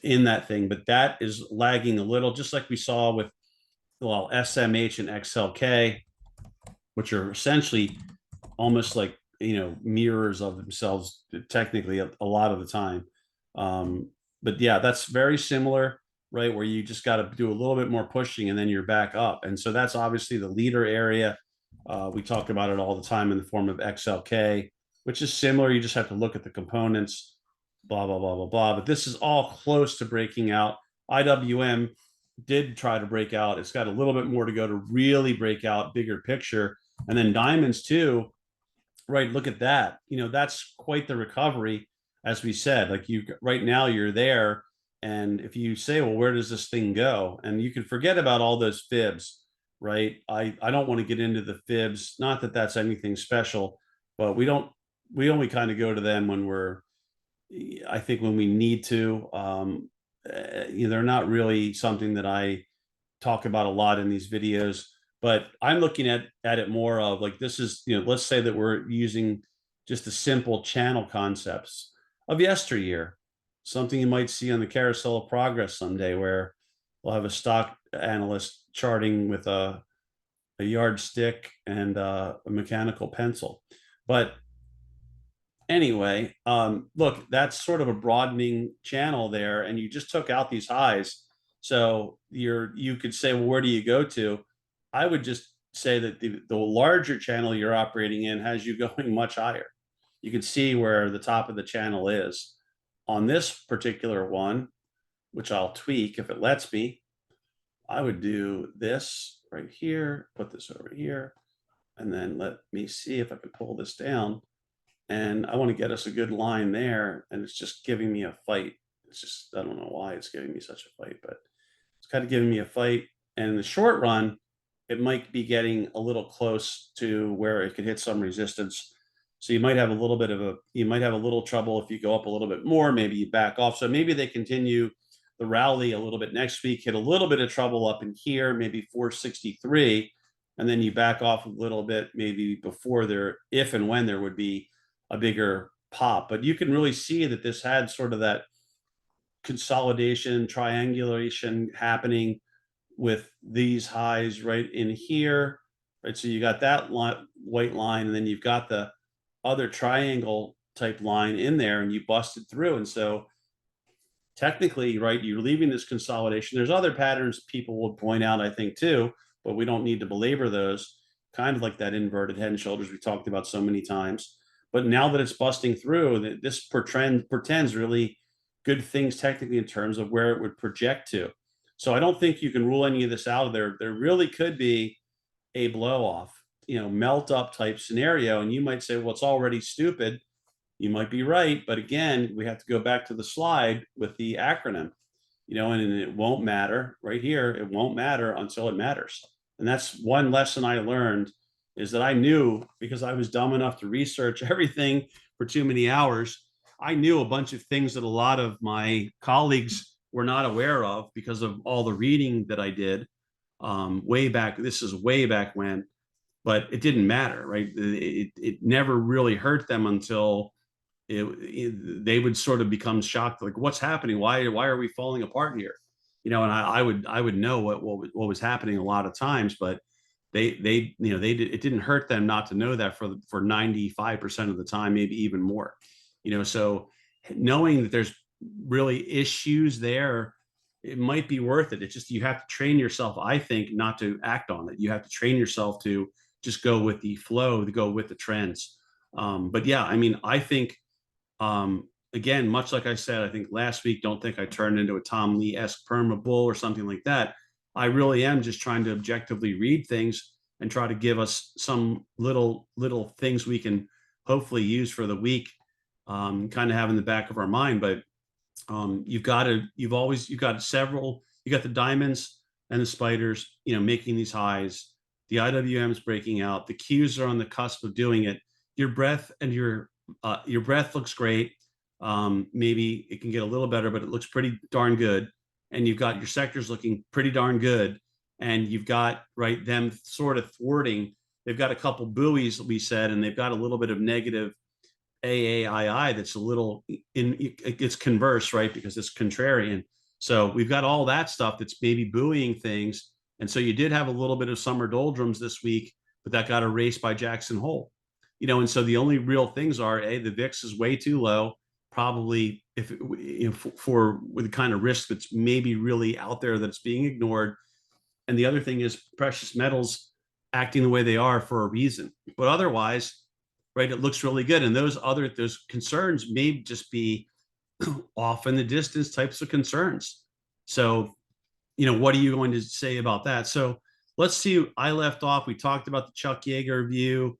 in that thing. But that is lagging a little, just like we saw with, well, SMH and XLK, which are essentially almost like, mirrors of themselves technically a lot of the time. But yeah, that's very similar, right? Where you just got to do a little bit more pushing and then you're back up. And so that's obviously the leader area. We talk about it all the time in the form of XLK, which is similar. You just have to look at the components, blah, blah, blah, blah, blah. But this is all close to breaking out. IWM did try to break out. It's got a little bit more to go to really break out, bigger picture. And then diamonds too, right? Look at that. That's quite the recovery, as we said. Like, you right now you're there, and if you say, well, where does this thing go? And you can forget about all those fibs, right? I don't want to get into the fibs. Not that that's anything special, but we only kind of go to them when I think when we need to. They're not really something that I talk about a lot in these videos, but I'm looking at it more of like, this is, let's say that we're using just the simple channel concepts of yesteryear, something you might see on the carousel of progress someday, where we'll have a stock analyst charting with a yardstick and a mechanical pencil. But anyway, look, that's sort of a broadening channel there, and you just took out these highs. So you could say, well, where do you go to? I would just say that the larger channel you're operating in has you going much higher. You can see where the top of the channel is. On this particular one, which I'll tweak if it lets me, I would do this right here, put this over here, and then let me see if I can pull this down. And I want to get us a good line there, and it's just giving me a fight. It's just, I don't know why it's giving me such a fight, but it's kind of giving me a fight. And in the short run, it might be getting a little close to where it could hit some resistance. So you might have a little trouble if you go up a little bit more, maybe you back off. So maybe they continue the rally a little bit next week, hit a little bit of trouble up in here, maybe 463, and then you back off a little bit, maybe before there, if and when there would be a bigger pop. But you can really see that this had sort of that consolidation, triangulation happening with these highs right in here, right? So you got that white line, and then you've got the other triangle type line in there, and you busted through. And so technically, right, you're leaving this consolidation. There's other patterns people would point out, I think, too, but we don't need to belabor those, kind of like that inverted head and shoulders we talked about so many times. But now that it's busting through, this portends really good things technically in terms of where it would project to. So I don't think you can rule any of this out of there. There really could be a blow off. melt up type scenario. And you might say, well, it's already stupid. You might be right. But again, we have to go back to the slide with the acronym, and it won't matter right here. It won't matter until it matters. And that's one lesson I learned, is that I knew, because I was dumb enough to research everything for too many hours. I knew a bunch of things that a lot of my colleagues were not aware of because of all the reading that I did way back. This is way back when, but it didn't matter, right? It never really hurt them until they would sort of become shocked, like, what's happening? Why are we falling apart here? And I would know what was happening a lot of times, but it didn't hurt them not to know that for 95% of the time, maybe even more. So knowing that there's really issues there, it might be worth it. It's just, you have to train yourself, I think, not to act on it. You have to train yourself to just go with the flow, to go with the trends. But yeah, I mean, I think, again, much like I said, I think last week, don't think I turned into a Tom Lee-esque perma bull or something like that. I really am just trying to objectively read things and try to give us some little things we can hopefully use for the week, kind of have in the back of our mind. But you've got the diamonds and the spiders, making these highs. The IWM is breaking out. The Qs are on the cusp of doing it. Your breath looks great. Maybe it can get a little better, but it looks pretty darn good. And you've got your sectors looking pretty darn good. And you've got, right, them sort of thwarting. They've got a couple buoys, we said, and they've got a little bit of negative AAII that's a little it's converse, right? Because it's contrarian. So we've got all that stuff that's maybe buoying things. And so you did have a little bit of summer doldrums this week, but that got erased by Jackson Hole. And so the only real things are, the VIX is way too low, probably, for the kind of risk that's maybe really out there that's being ignored. And the other thing is precious metals acting the way they are for a reason. But otherwise, right, it looks really good. And those concerns may just be off in the distance types of concerns. So, what are you going to say about that? So let's see. I left off. We talked about the Chuck Yeager view.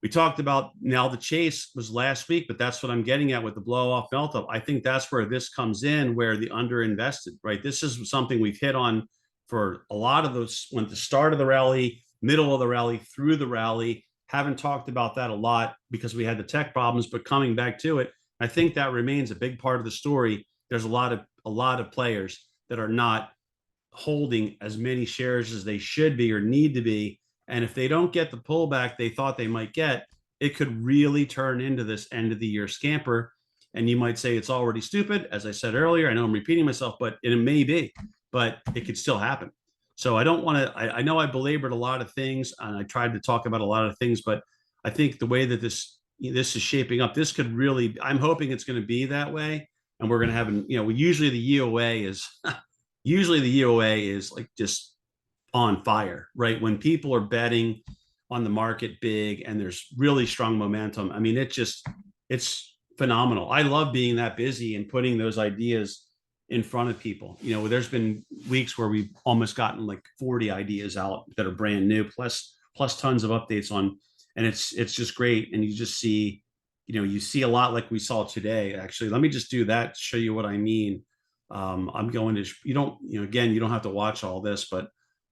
We talked about, now the chase was last week, but that's what I'm getting at with the blow off melt up. I think that's where this comes in, where the underinvested, right? This is something we've hit on for a lot of those, when the start of the rally, middle of the rally, through the rally. Haven't talked about that a lot because we had the tech problems, but coming back to it, I think that remains a big part of the story. There's a lot of players that are not holding as many shares as they should be or need to be. And if they don't get the pullback they thought they might get, it could really turn into this end of the year scamper. And you might say it's already stupid. As I said earlier, I know I'm repeating myself, but it may be, but it could still happen. So I don't want to, I know I belabored a lot of things and I tried to talk about a lot of things, but I think the way that this is shaping up, this could really, I'm hoping it's going to be that way. And we're going to have, usually the EOA is like just on fire, right? When people are betting on the market big and there's really strong momentum. I mean, it's phenomenal. I love being that busy and putting those ideas in front of people. There's been weeks where we've almost gotten like 40 ideas out that are brand new, plus tons of updates on, and it's just great. And you just see, you see a lot like we saw today. Actually, let me just do that to show you what I mean. I'm going to, again, you don't have to watch all this, but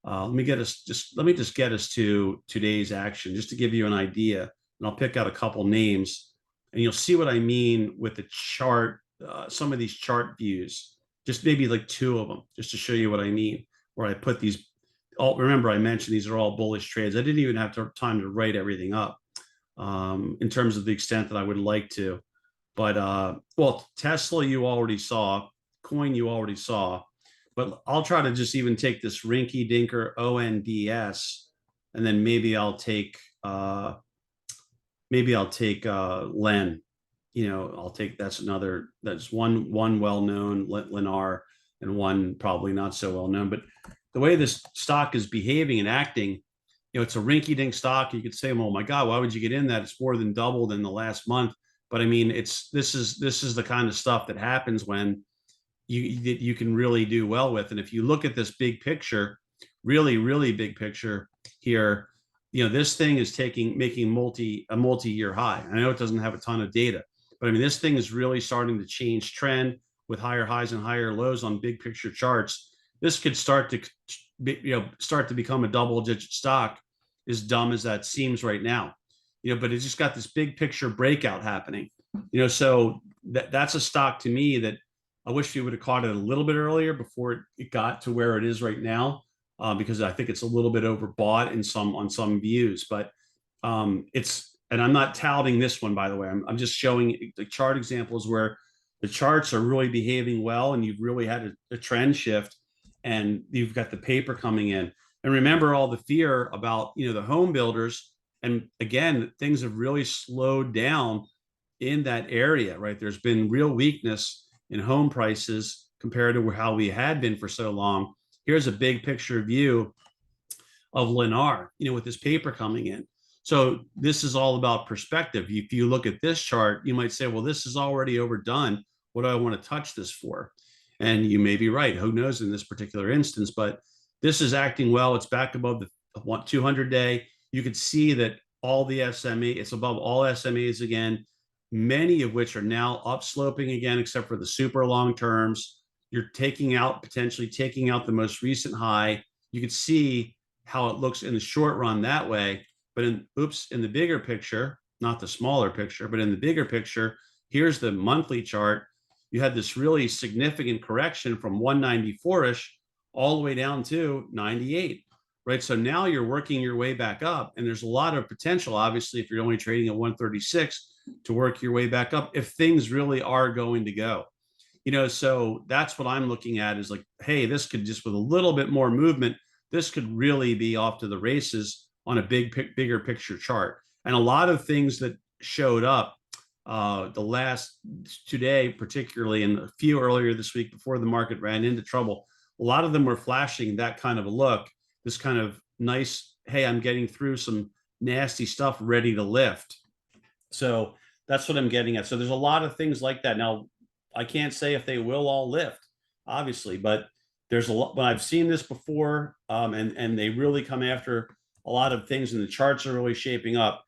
let me just get us to today's action, just to give you an idea. And I'll pick out a couple names and you'll see what I mean with the chart, some of these chart views, just maybe like two of them, just to show you what I mean, where I put these, remember I mentioned these are all bullish trades. I didn't even have time to write everything up in terms of the extent that I would like to. But, well, Tesla, you already saw. Coin, you already saw. But I'll try to just even take this rinky dinker ONDS, and then maybe I'll take Len. That's one well-known, Lennar, and one probably not so well-known. But the way this stock is behaving and acting, it's a rinky-dink stock. You could say, well, oh my God, why would you get in that? It's more than doubled in the last month. But I mean, this is the kind of stuff that happens when you can really do well with. And if you look at this big picture, really, really big picture, here, this thing is making a multi-year high. I know it doesn't have a ton of data, but I mean, this thing is really starting to change trend with higher highs and higher lows on big picture charts. This could start to become a double-digit stock, as dumb as that seems right now. But it just got this big picture breakout happening. So that's a stock to me that I wish we would have caught it a little bit earlier before it got to where it is right now, because I think it's a little bit overbought on some views. But and I'm not touting this one, by the way. I'm just showing the chart examples where the charts are really behaving well, and you've really had a trend shift, and you've got the paper coming in. And remember all the fear about the home builders, and again, things have really slowed down in that area, right? There's been real weakness in home prices compared to how we had been for so long. Here's a big picture view of Lennar, with this paper coming in. So this is all about perspective. If you look at this chart, you might say, well, this is already overdone. What do I want to touch this for? And you may be right. Who knows in this particular instance, but this is acting well. It's back above the 200-day. You could see that all the SMA, it's above all SMAs again, many of which are now upsloping again, except for the super long terms. You're potentially taking out the most recent high. You can see how it looks in the short run that way. But in the bigger picture, not the smaller picture, but in the bigger picture, here's the monthly chart. You had this really significant correction from 194-ish all the way down to 98, right? So now you're working your way back up, and there's a lot of potential, obviously, if you're only trading at 136, to work your way back up if things really are going to go. So that's what I'm looking at, is like, hey, this could just, with a little bit more movement, this could really be off to the races on a bigger picture chart. And a lot of things that showed up the last today, particularly, and a few earlier this week before the market ran into trouble, a lot of them were flashing that kind of a look, this kind of nice, hey, I'm getting through some nasty stuff, ready to lift. So that's what I'm getting at. So there's a lot of things like that. Now, I can't say if they will all lift, obviously, but there's a lot. But I've seen this before, and they really come after a lot of things, and the charts are really shaping up.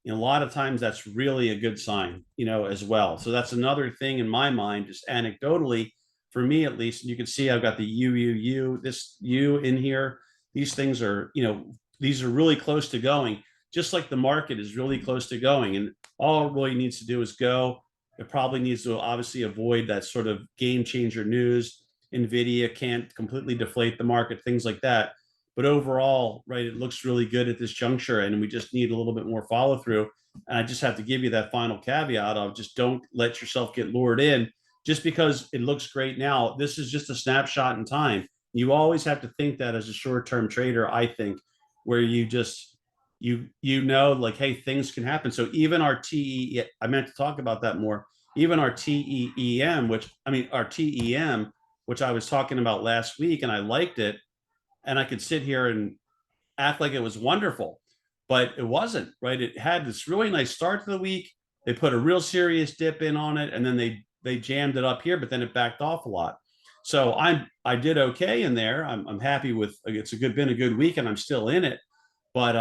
A lot of times that's really a good sign, as well. So that's another thing in my mind, just anecdotally, for me at least. You can see I've got the this U in here. These things are, these are really close to going, just like the market is really close to going. And all it really needs to do is go. It probably needs to obviously avoid that sort of game changer news. NVIDIA can't completely deflate the market, things like that. But overall, right, it looks really good at this juncture, and we just need a little bit more follow through. And I just have to give you that final caveat of just don't let yourself get lured in just because it looks great now. This is just a snapshot in time. You always have to think that as a short-term trader, I think, where you just, like, hey, things can happen. So even our TE, I meant to talk about that more. Even our TEM, our TEM, which I was talking about last week, and I liked it, and I could sit here and act like it was wonderful, but it wasn't, right? It had this really nice start to the week. They put a real serious dip in on it, and then they jammed it up here, but then it backed off a lot. So I did okay in there. I'm happy with, been a good week, and I'm still in it. But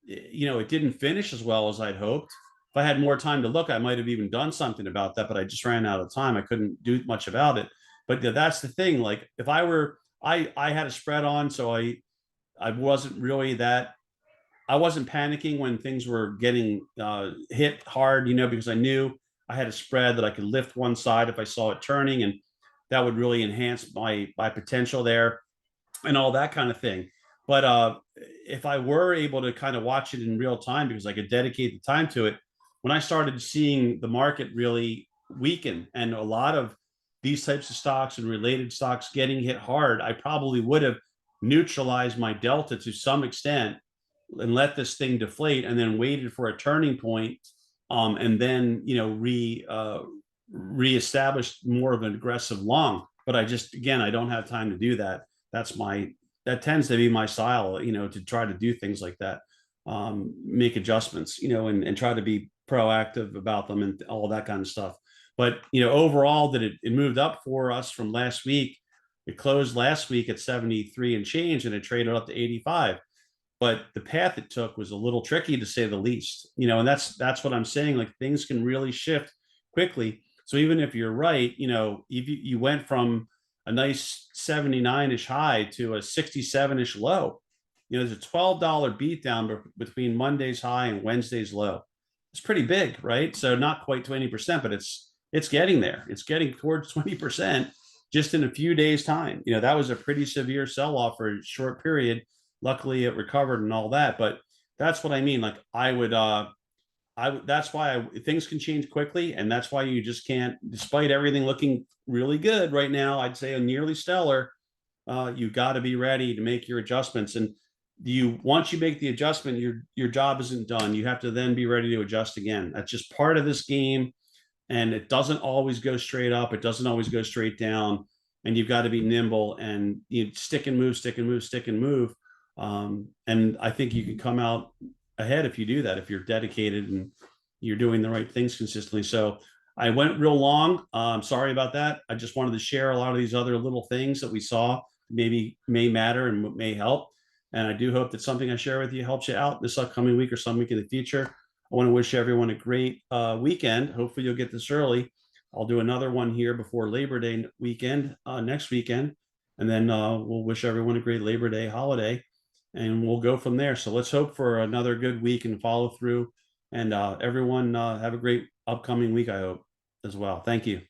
it didn't finish as well as I'd hoped. If I had more time to look, I might have even done something about that, but I just ran out of time. I couldn't do much about it. But that's the thing. Like, if I had a spread on, so I wasn't really I wasn't panicking when things were getting hit hard, because I knew I had a spread that I could lift one side if I saw it turning, and that would really enhance my potential there and all that kind of thing. But if I were able to kind of watch it in real time, because I could dedicate the time to it, when I started seeing the market really weaken and a lot of these types of stocks and related stocks getting hit hard, I probably would have neutralized my delta to some extent and let this thing deflate, and then waited for a turning point, and then reestablished more of an aggressive long. But I don't have time to do that. That tends to be my style, to try to do things like that, make adjustments, and try to be proactive about them and all that kind of stuff. But overall, that it moved up for us from last week. It closed last week at 73 and change, and it traded up to 85. but the path it took was a little tricky to say the least. And that's what I'm saying. Like things can really shift quickly. So even if you're right, if you went from a nice 79-ish high to a 67-ish low. There's a $12 beat down between Monday's high and Wednesday's low. It's pretty big, right? So not quite 20%, but it's getting there. It's getting towards 20% just in a few days' time. That was a pretty severe sell-off for a short period. Luckily, it recovered and all that. But that's what I mean. Like that's why things can change quickly, and that's why you just can't, despite everything looking really good right now, I'd say a nearly stellar, you got to be ready to make your adjustments. And once you make the adjustment, your job isn't done. You have to then be ready to adjust again. That's just part of this game, and it doesn't always go straight up. It doesn't always go straight down, and you've got to be nimble and you stick and move, stick and move, stick and move. And I think you can come out ahead if you do that, if you're dedicated and you're doing the right things consistently. So I went real long. Sorry about that. I just wanted to share a lot of these other little things that we saw maybe may matter and may help. And I do hope that something I share with you helps you out this upcoming week or some week in the future. I want to wish everyone a great weekend. Hopefully you'll get this early. I'll do another one here before Labor Day weekend, next weekend. And then we'll wish everyone a great Labor Day holiday, and we'll go from there. So let's hope for another good week and follow through. And everyone have a great upcoming week, I hope, as well. Thank you.